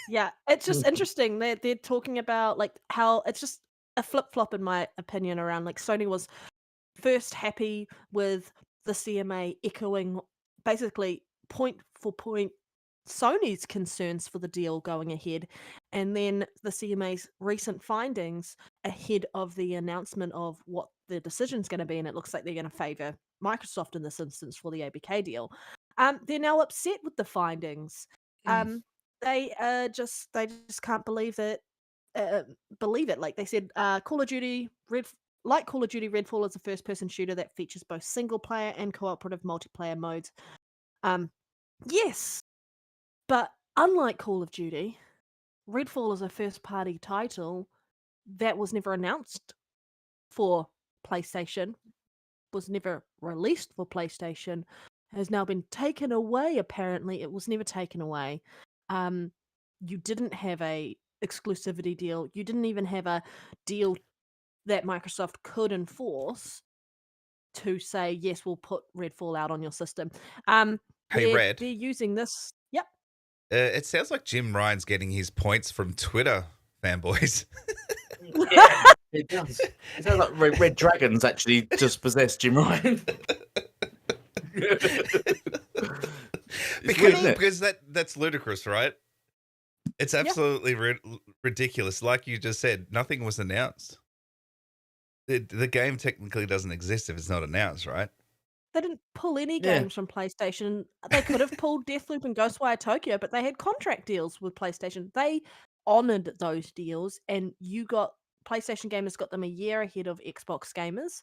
Yeah, it's just interesting. They're talking about like how it's just a flip flop in my opinion around like Sony was first happy with the CMA echoing basically point for point Sony's concerns for the deal going ahead, and then the CMA's recent findings ahead of the announcement of what the decision's going to be, and it looks like they're going to favour Microsoft in this instance for the ABK deal. They're now upset with the findings. They just can't believe it. Like they said, Call of Duty Call of Duty, Redfall is a first-person shooter that features both single-player and cooperative multiplayer modes. Yes, but unlike Call of Duty, Redfall is a first-party title that was never announced for PlayStation, was never released for PlayStation, has now been taken away. Apparently, it was never taken away. You didn't have a exclusivity deal. You didn't even have a deal that Microsoft could enforce to say, yes, we'll put Redfall out on your system. Hey, Red. They're using this. Yep. It sounds like Jim Ryan's getting his points from Twitter fanboys. Yeah, it does. It sounds like Red Dragons actually just possessed Jim Ryan. because that's ludicrous, right? It's absolutely ridiculous. Like you just said, nothing was announced. The game technically doesn't exist if it's not announced, right? They didn't pull any games from PlayStation. They could have pulled Deathloop and Ghostwire Tokyo, but they had contract deals with PlayStation. They honored those deals, and PlayStation gamers got them a year ahead of Xbox gamers.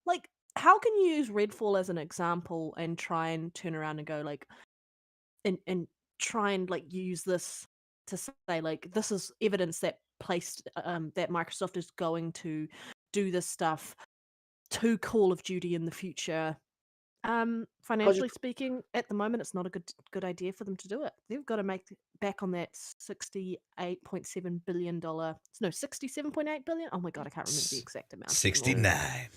Like, how can you use Redfall as an example and try and turn around and go like, and try and like use this to say like this is evidence that that Microsoft is going to do this stuff to Call of Duty in the future. Financially speaking, at the moment, it's not a good idea for them to do it. They've got to make back on that $68.7 billion. No, $67.8 billion. Oh my god, I can't remember the exact amount. 69.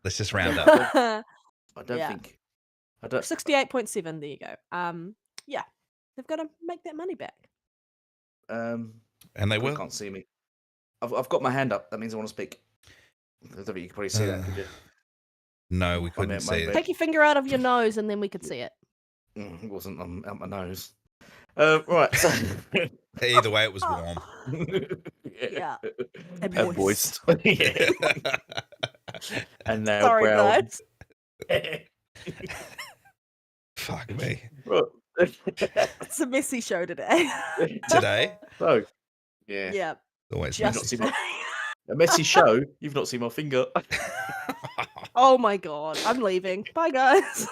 Let's just round up. I don't think. 68.7. There you go. Yeah, they've got to make that money back. And they will. You can't see me. I've got my hand up. That means I want to speak. I don't think you can probably see that, could you? No, we couldn't see it. Take your finger out of your nose and then we could see it. It wasn't out my nose. Right. So... Either way, it was warm. Yeah. And moist. Yeah. And now sorry, brown. Fuck me. It's a messy show today. Today? Oh, yeah. Yeah. Always messy. A messy show? You've not seen my finger. Oh my god. I'm leaving. Bye, guys.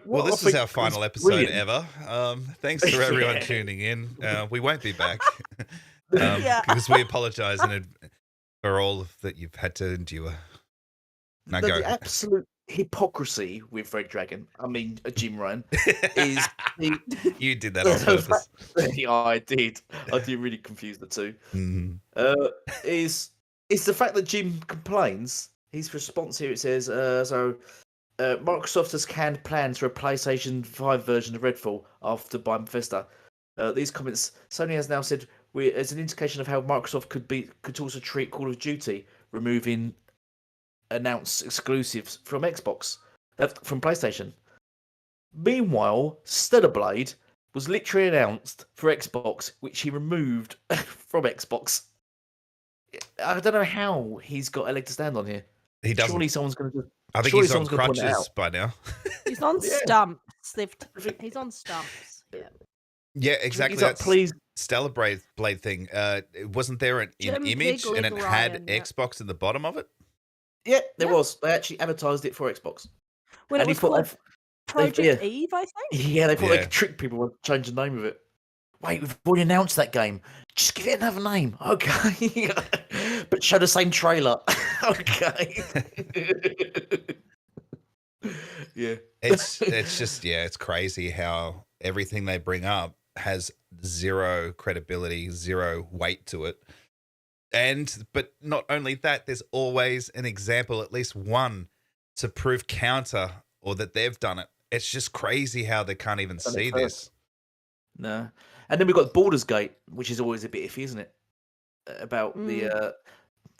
Well, this is our final episode ever. Thanks to everyone tuning in. We won't be back because we apologise for all that you've had to endure. Now go. The absolute hypocrisy with Red Dragon, I mean Jim Ryan, is you did that on purpose. Yeah, I did. I did really confuse the two. Mm-hmm. Is the fact that Jim complains. His response here, it says, Microsoft has canned plans for a PlayStation 5 version of Redfall after buying Bethesda. These comments, Sony has now said, as an indication of how Microsoft could also treat Call of Duty, removing announced exclusives from Xbox, from PlayStation. Meanwhile, Stellar Blade was literally announced for Xbox, which he removed from Xbox. I don't know how he's got a leg to stand on here. He doesn't. Surely someone's going to. I think he's on crutches by now. He's on stumps. He's on stumps. Yeah. Yeah, exactly. That's please. Stellar Blade thing. Wasn't there an image and it had Xbox in the bottom of it? Yeah, there was. They actually advertised it for Xbox. When it was called Project Eve, I think. Yeah, they thought they could trick people with change the name of it. Wait, we've already announced that game. Just give it another name, okay? But show the same trailer, okay? Yeah, it's just it's crazy how everything they bring up has zero credibility, zero weight to it. But not only that, there's always an example, at least one, to prove counter or that they've done it. It's just crazy how they can't even see this. No. And then we've got Baldur's Gate, which is always a bit iffy, isn't it? About the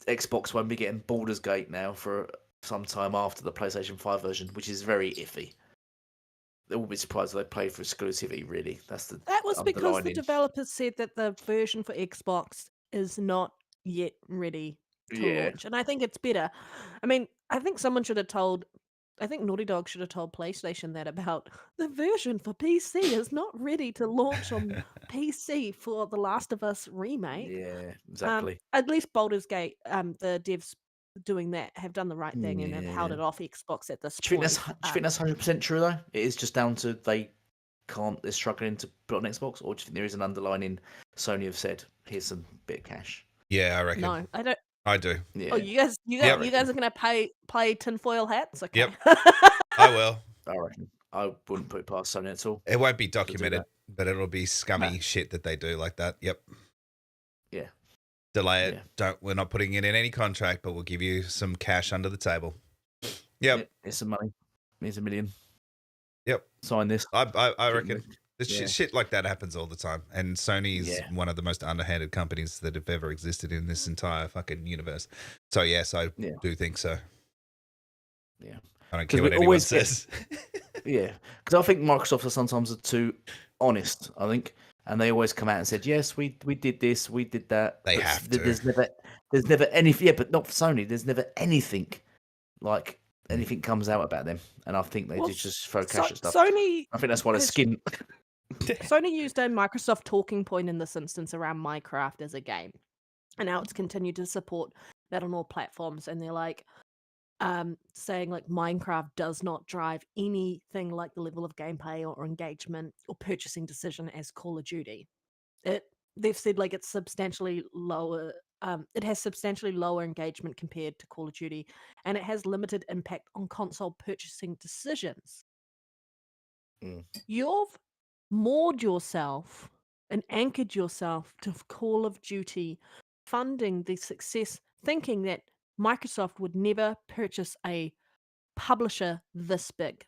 Xbox One be getting Baldur's Gate now for some time after the PlayStation 5 version, which is very iffy. They will be surprised if they play for exclusivity, really. That was because the developers said that the version for Xbox is not yet ready to launch. And I think it's better. I mean, I think someone should have told. I think Naughty Dog should have told PlayStation that about the version for PC is not ready to launch on PC for The Last of Us remake. Yeah, exactly. At least Baldur's Gate, the devs doing that have done the right thing and have held Yeah. it off Xbox at this Do you point. think that's 100% true though? It is just down to they're struggling to put on Xbox, or do you think there is an underlining Sony have said, here's some bit of cash? Yeah, I reckon. No, I don't. I do. Yeah. Oh, you guys are gonna play tinfoil hats? Okay. Yep. I will. I reckon. I wouldn't put it past Sony at all. It won't be do documented, that. but it'll be scummy shit that they do like that. Yep. Yeah. Delay it. Yeah. We're not putting it in any contract, but we'll give you some cash under the table. Yep. Here's some money. Here's $1 million. Yep. Sign this. I reckon. Yeah. Shit like that happens all the time. And Sony is Yeah. one of the most underhanded companies that have ever existed in this entire fucking universe. So, yes, I do think so. Yeah. I don't 'Cause care what we anyone always says. Yeah. Because I think Microsoft are sometimes too honest, I think. And they always come out and said, yes, we did this, we did that. They But have to. There's never anything, yeah, but not for Sony. There's never anything like anything comes out about them. And I think they just throw cash at stuff. Sony I think that's why they're has- skin. Sony used a Microsoft talking point in this instance around Minecraft as a game, and now it's continued to support that on all platforms. And they're like, saying like Minecraft does not drive anything like the level of gameplay or engagement or purchasing decision as Call of Duty. They've said like it's substantially lower. It has substantially lower engagement compared to Call of Duty, and it has limited impact on console purchasing decisions. Mm. You've moored yourself and anchored yourself to Call of Duty funding the success, thinking that Microsoft would never purchase a publisher this big.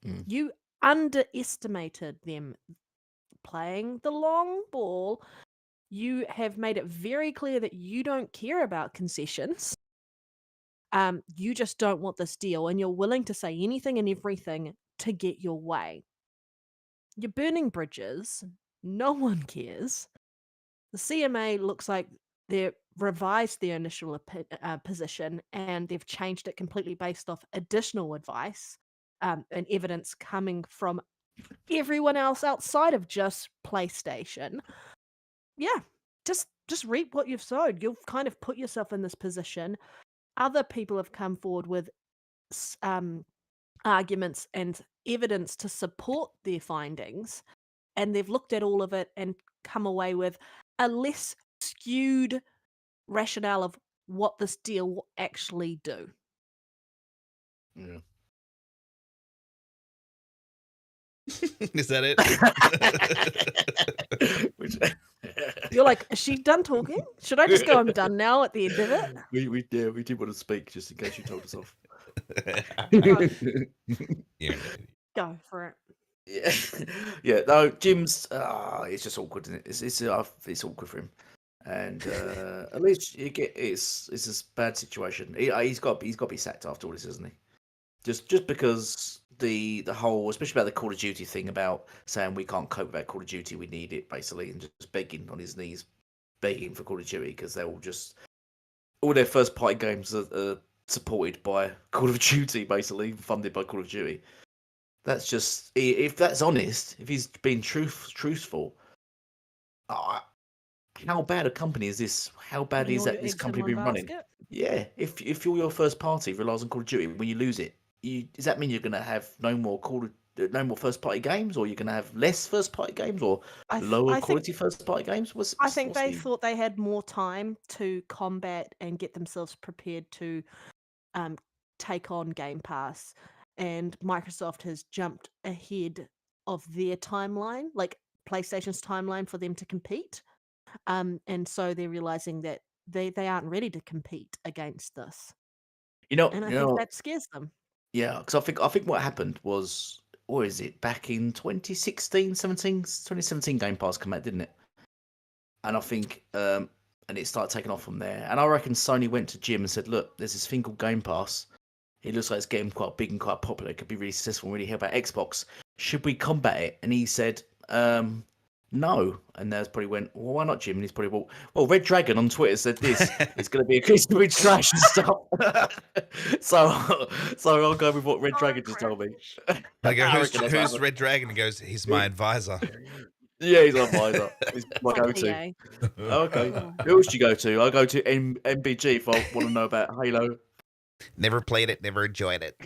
Mm. You underestimated them playing the long ball. You have made it very clear that you don't care about concessions. You just don't want this deal, and you're willing to say anything and everything to get your way. You're burning bridges. No one cares. The CMA looks like they've revised their initial position, and they've changed it completely based off additional advice and evidence coming from everyone else outside of just PlayStation. Yeah, just reap what you've sowed. You've kind of put yourself in this position. Other people have come forward with arguments and evidence to support their findings, and they've looked at all of it and come away with a less skewed rationale of what this deal will actually do. Yeah. Is that it? You're like, is she done talking? Should I just go, I'm done now at the end of it? we did want to speak just in case you told us off. Yeah. Go for it. Yeah, yeah. No, Jim's. It's just awkward, isn't it? It's awkward for him, and at least you get it's a bad situation. He's got to be sacked after all this, isn't he? Just because the whole, especially about the Call of Duty thing, about saying we can't cope with Call of Duty, we need it basically, and just begging on his knees, begging for Call of Duty because they're all their first party games are supported by Call of Duty, basically funded by Call of Duty. That's just, if that's honest, if he's being truthful, how bad a company is this? How bad is that this company been running? Yeah, if your first party relies on Call of Duty, when you lose it, does that mean you're going to have no more first party games, or you're going to have less first party games, or lower quality first party games? I think they thought they had more time to combat and get themselves prepared to take on Game Pass, and Microsoft has jumped ahead of their timeline, like PlayStation's timeline for them to compete. And so they're realizing that they aren't ready to compete against this. And I think that scares them. Yeah, because I think what happened was, or is it back in 2017 Game Pass came out, didn't it? And I think and it started taking off from there. And I reckon Sony went to Jim and said, look, there's this thing called Game Pass. It looks like it's getting quite big and quite popular. It could be really successful and really help out Xbox. Should we combat it? And he said, no. And there's probably went, well, why not, Jim? And he's probably, well, Red Dragon on Twitter said this. It's going to be trash and stuff. so I'll go with what Red Dragon just told me. I go, I reckon that's what who's happened. Red Dragon? He goes, he's my advisor. Yeah, he's my advisor. He's my From go-to. PA. Okay. Oh. Who else do you go to? I go to MBG if I want to know about Halo. Never played it, never enjoyed it.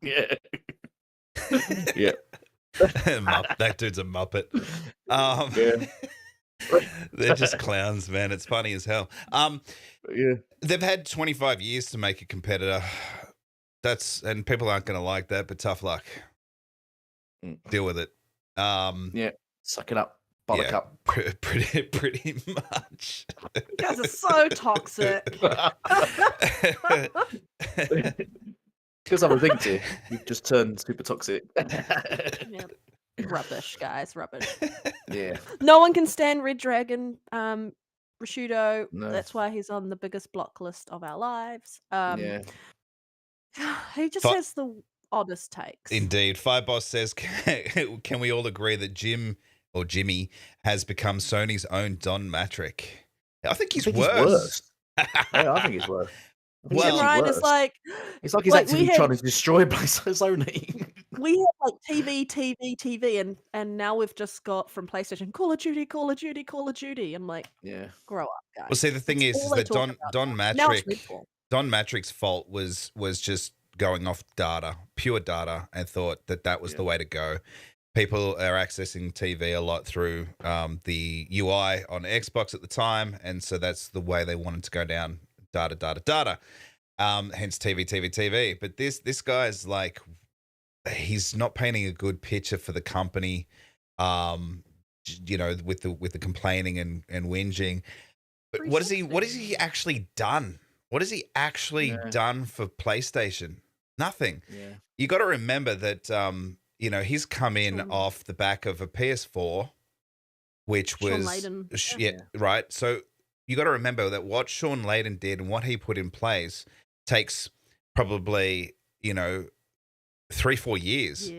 Yeah. Yeah. That dude's a muppet. Yeah. They're just clowns, man. It's funny as hell. Yeah. They've had 25 years to make a competitor. And people aren't going to like that, but tough luck. Deal with it. Yeah. Suck it up. Buttercup. Pretty much. You guys are so toxic. Because I'm addicted to you. You've just turned super toxic. Yeah. Rubbish, guys. Rubbish. Yeah. No one can stand Red Dragon. Prosciutto. No. That's why he's on the biggest block list of our lives. Yeah. He just has the oddest takes. Indeed. Fireboss says, can we all agree that Jimmy has become Sony's own Don Matrick? I think he's worse. Yeah, I think he's worse. Jim Ryan is like, it's like he's actively trying to destroy Sony. We had like TV, and now we've just got from PlayStation Call of Duty. I'm like, yeah, grow up, guys. Well, see, the thing is that Don Matrick's fault was just going off data, pure data, and thought that was the way to go. People are accessing TV a lot through the UI on Xbox at the time, and so that's the way they wanted to go down. Data. Hence TV. But this guy's like, he's not painting a good picture for the company. You know, with the complaining and whinging. But what has he actually done? What has he actually done for PlayStation? Nothing. Yeah. You got to remember that you know, he's come in off the back of a PS4, which was right. So you got to remember that what Sean Layden did and what he put in place takes probably, you know, 3-4 years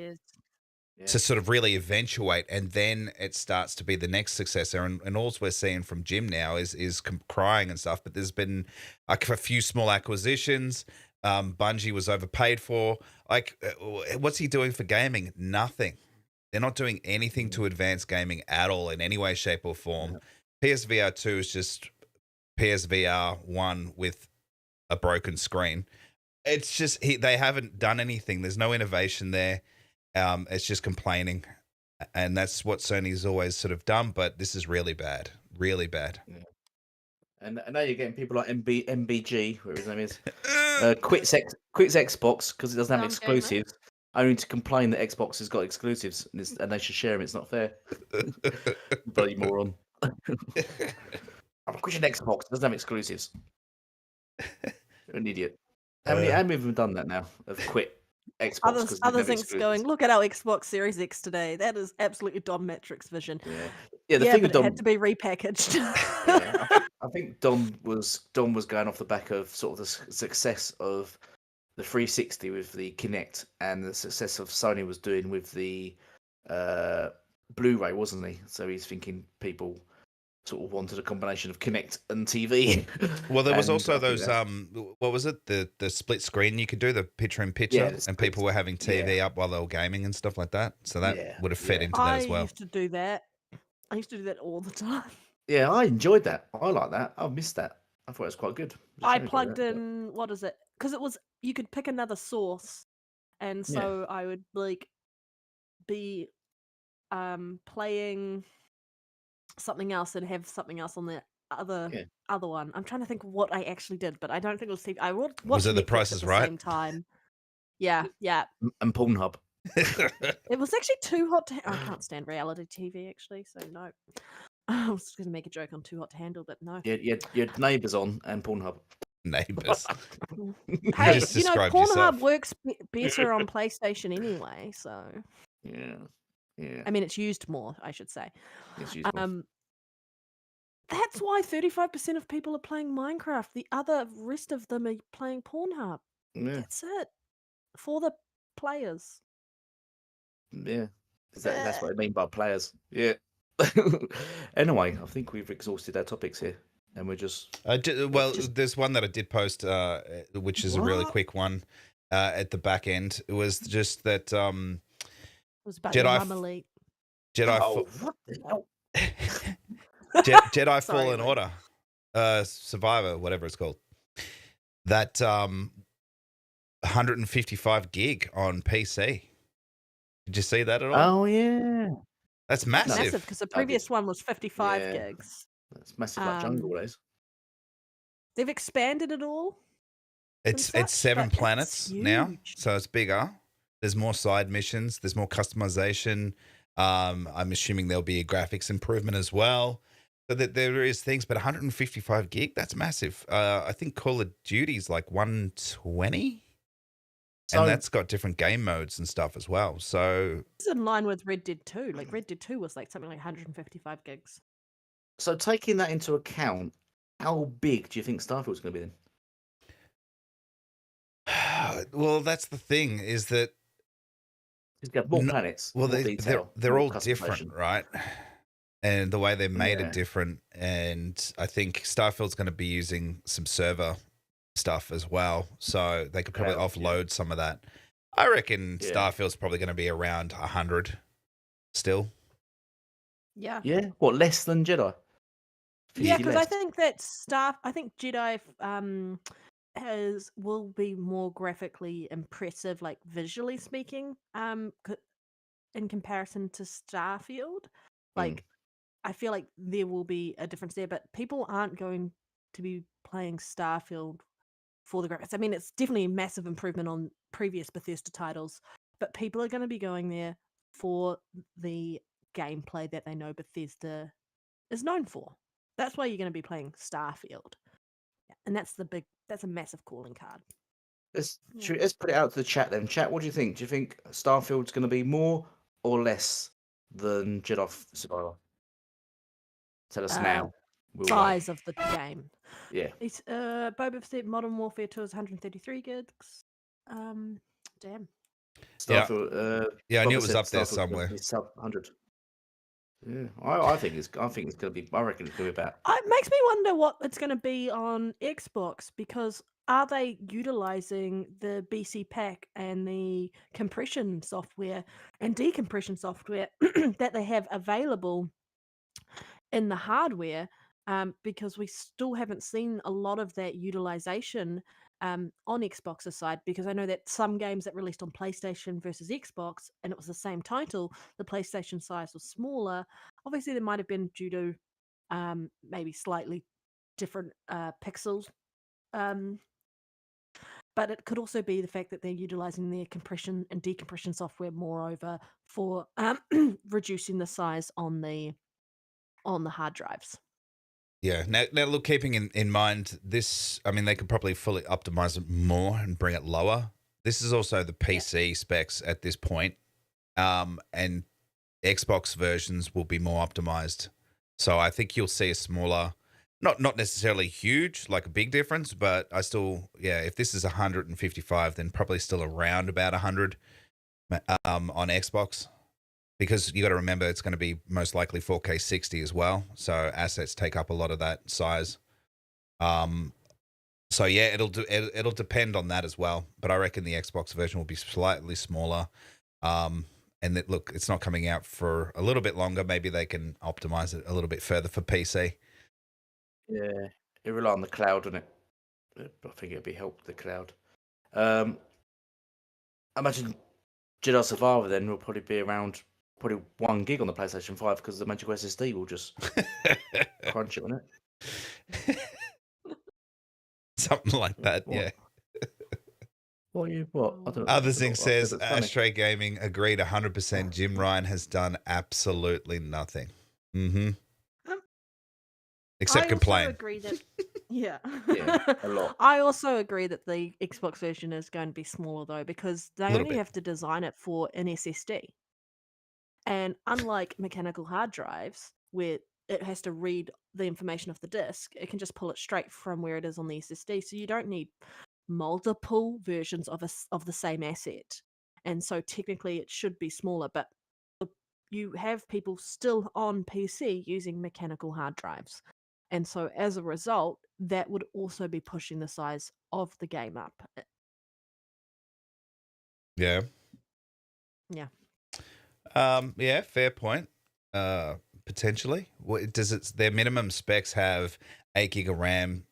to sort of really eventuate, and then it starts to be the next successor. And all we're seeing from Jim now is crying and stuff. But there's been a few small acquisitions. Bungie was overpaid for. Like, what's he doing for gaming? Nothing. They're not doing anything to advance gaming at all in any way, shape, or form. PSVR2 is just PSVR1 with a broken screen. It's just they haven't done anything. There's no innovation there. It's just complaining, and that's what Sony's always sort of done. But this is really bad, really bad. Yeah. And now you're getting people like MBG, whatever his name is, quits Xbox because it doesn't have exclusives, only to complain that Xbox has got exclusives and they should share them. It's not fair. Bloody moron. I'm quitting Xbox. It doesn't have exclusives. You're an idiot. How many of them have done that now? Have quit Xbox? Other things going, look at our Xbox Series X today. That is absolutely Don Matrick's vision. Yeah. The thing with Don, it had to be repackaged. I think Don was going off the back of sort of the success of the 360 with the Kinect and the success of Sony was doing with the Blu-ray, wasn't he? So he's thinking people sort of wanted a combination of Kinect and TV. Well, there was also those what was it? The split screen you could do, the picture in picture, and people were having TV up while they were gaming and stuff like that. So that would have fed into that as well. I used to do that. I used to do that all the time. Yeah, I enjoyed that. I like that. I missed that. I thought it was quite good. I plugged in, what is it? Because it was, you could pick another source. And so I would like be playing something else and have something else on the other one. I'm trying to think what I actually did, but I don't think it was TV. I watched was it The Netflix Price at is the Right? Same time. Yeah. And Pornhub. It was actually too hot to. I can't stand reality TV actually, so no. I was going to make a joke on Too Hot to Handle, but no. Yeah, your neighbours on and Pornhub. Neighbours. Hey, you know, Pornhub works better on PlayStation anyway, so. Yeah. I mean, it's used more, I should say. It's used more. That's why 35% of people are playing Minecraft. The rest of them are playing Pornhub. Yeah. That's it. For the players. Yeah. That's what I mean by players. Yeah. Anyway, I think we've exhausted our topics here, and we're just Well, there's one that I did post, which is a really What? quick one. At the back end, it was just that It was about Jedi your f- mum elite. Jedi Oh, what the hell? Jedi Sorry, Fallen Lee. Order, Survivor, whatever it's called. That 155 gig on PC. Did you see that at all? Oh yeah, That's It's quite massive. massive because the I did. previous one was 55 Yeah. gigs. that's massive like jungle days. They've expanded it all. It's such, 7 but it's planets now, huge. so it's bigger. There's more side missions. There's more customization. I'm assuming there'll be a graphics improvement as well. So that there is things, but 155 gig, that's massive. I think Call of Duty's like 120, So and that's got different game modes and stuff as well. So It's in line with Red Dead 2. Like Red Dead 2 was like something like 155 gigs. so taking that into account, how big do you think Starfield's going to be then? well, that's the thing, is that He's got more No- planets, well, more detail, they're more all different, customization. right? And the way they made Yeah. it different. And I think Starfield's going to be using some server stuff as well, so they could probably Cloud, yeah. offload some of that. I reckon Yeah. Starfield's probably going to be around 100 still. Yeah. Yeah, what, less than Jedi? Yeah, 50 because I less? think that I think Jedi will be more graphically impressive, like visually speaking, in comparison to Starfield. Like, I feel like there will be a difference there, but people aren't going to be playing Starfield for the graphics. I mean, it's definitely a massive improvement on previous Bethesda titles, but people are going to be going there for the gameplay that they know Bethesda is known for. That's why you're going to be playing Starfield, and that's a massive calling card. Let's Yeah. let's put it out to the chat then. Chat, what do you think? Do you think Starfield's going to be more or less than Jedi Survivor? Tell us now. We'll wait. Size of the game. Yeah. It's Boba Fett Modern Warfare 2 is 133 gigs. Damn. Starfield. Yeah, I knew Boba it was said up there Starfield's gonna somewhere. be sub 100. Yeah, I think it's going to be. I reckon it's going to be about. It makes me wonder what it's going to be on Xbox, because are they utilizing the BC pack and the compression software and decompression software that they have available in the hardware? Because we still haven't seen a lot of that utilization on Xbox's side, because I know that some games that released on PlayStation versus Xbox, and it was the same title, the PlayStation size was smaller. Obviously, there might have been due to maybe slightly different pixels. But it could also be the fact that they're utilizing their compression and decompression software moreover for reducing the size on the hard drives. Yeah. Now look, keeping in mind this, I mean, they could probably fully optimize it more and bring it lower. This is also the PC specs at this point. And Xbox versions will be more optimized. So I think you'll see a smaller, not necessarily huge, like a big difference, but I still, if this is 155, then probably still around about 100 on Xbox. Because you got to remember, it's going to be most likely 4K 60 as well. So assets take up a lot of that size. So yeah, it'll depend on that as well. But I reckon the Xbox version will be slightly smaller. And that, look, it's not coming out for a little bit longer. Maybe they can optimize it a little bit further for PC. Yeah, it rely on the cloud, doesn't it? I think it'd be help the cloud. I imagine Jedi Survivor then will probably be around 1 gig on the PlayStation 5 because the Magic SSD will just crunch it on it. Something like that, What? yeah. What? I don't know. Other thing I says, said that's funny. AshtreyGaming agreed 100%. Jim Ryan has done absolutely nothing. Mm-hmm. Except I complain. also agree that yeah, a lot. I also agree that the Xbox version is going to be smaller though, because they Little only bit. have to design it for an SSD. And unlike mechanical hard drives, where it has to read the information off the disk, it can just pull it straight from where it is on the SSD. So you don't need multiple versions of the same asset. And so technically it should be smaller, but you have people still on PC using mechanical hard drives. And so as a result, that would also be pushing the size of the game up. Yeah. Yeah. Yeah, fair point. Potentially. Does their minimum specs have 8 gig of RAM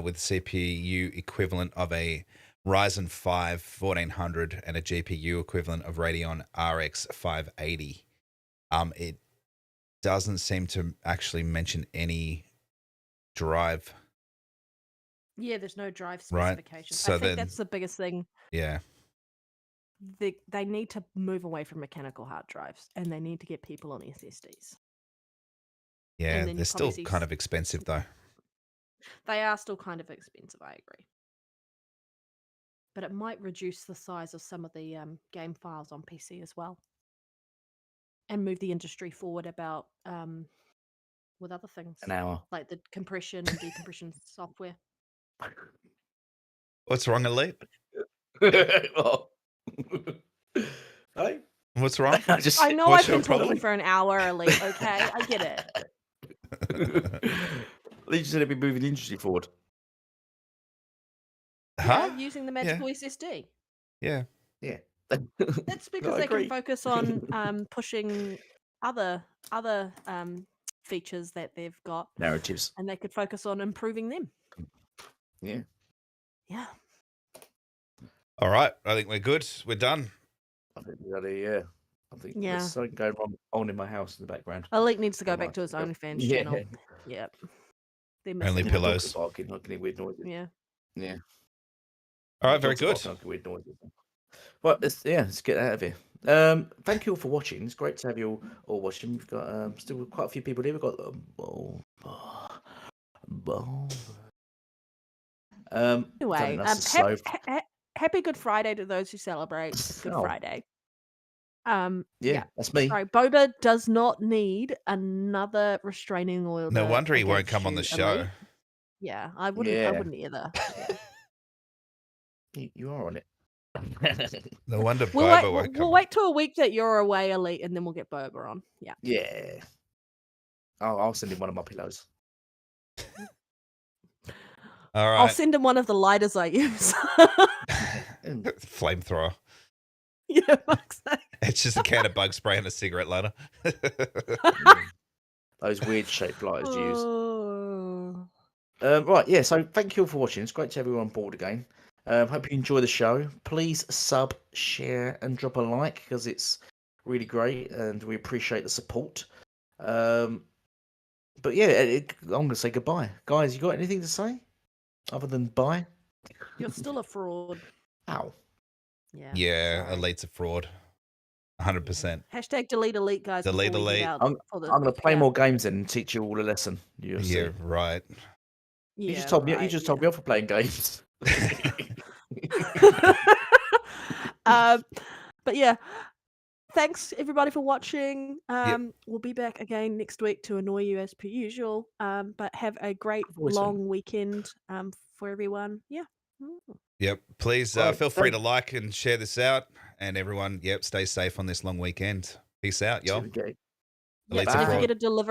with CPU equivalent of a Ryzen 5 1400 and a GPU equivalent of Radeon RX 580? It doesn't seem to actually mention any drive. Yeah, there's no drive Right, specifications. so I think then- that's the biggest thing. Yeah. They need to move away from mechanical hard drives, and they need to get people on SSDs. Yeah, then you they're still probably see kind of expensive though. They are still kind of expensive, I agree. But it might reduce the size of some of the game files on PC as well, and move the industry forward about with other things An hour. like the compression and decompression software. What's wrong, Elite? What? Hey? What's wrong? I know What's I've your been talking problem? for an hour, Elite. Okay, I get it. At least you said it'd be moving the industry forward. Huh? Yeah, using the magical SSD. Yeah. Yeah. That's because I they can agree. focus on pushing other features that they've got, Narratives. and they could focus on improving them. Yeah. Yeah. All right. I think we're good. We're done. I think we gotta, yeah. I think Yeah. there's something going on in my house in the background. Elite needs to go Don't back like to his it, but- OnlyFans Yeah. channel. Yep. They're Only missing out. pillows. Barking, I can hear weird noises. Yeah. Yeah. All right. Very Dogs are good. barking, I can hear weird noises. Well, let's get out of here. Thank you all for watching. It's great to have you all watching. We've got still quite a few people here. We've got Anyway, happy Good Friday to those who celebrate Good Oh. Friday. yeah, that's me. Sorry, Boba does not need another restraining order. No wonder he won't against come on the you, show. Elite. Yeah, I wouldn't. I Yeah. wouldn't either. Yeah. You are on it. No wonder We'll Boba wait. won't come. We'll wait till a week that you're away, Elite, and then we'll get Boba on. Yeah. Yeah. I'll send him one of my pillows. All I'll right. send him one of the lighters I use. Flamethrower. Yeah, fuck's sake. It's just a can of bug spray and a cigarette lighter. Those weird shaped lighters you use. Oh. Right, yeah, so thank you all for watching. It's great to have you on board again. Hope you enjoy the show. Please sub, share, and drop a like because it's really great and we appreciate the support. But yeah, I'm going to say goodbye. Guys, you got anything to say other than bye? You're still a fraud. Ow. Yeah. Yeah, sorry. Elite's a fraud. 100%. Hashtag delete Elite, guys. Delete before we get Elite. out I'm for the- going to play yeah. more games then and teach you all a lesson. You'll see. Yeah, right. You Yeah, just told me. You right, just told me off for playing games. But yeah, thanks everybody for watching. Yep. We'll be back again next week to annoy you as per usual. But have a great Always fun. long weekend for everyone. Yeah. Yep. Please Right, feel free thank- to like and share this out. And everyone, yep, stay safe on this long weekend. Peace out, y'all. Okay. Yeah, Elite's a don't fraud. forget to deliver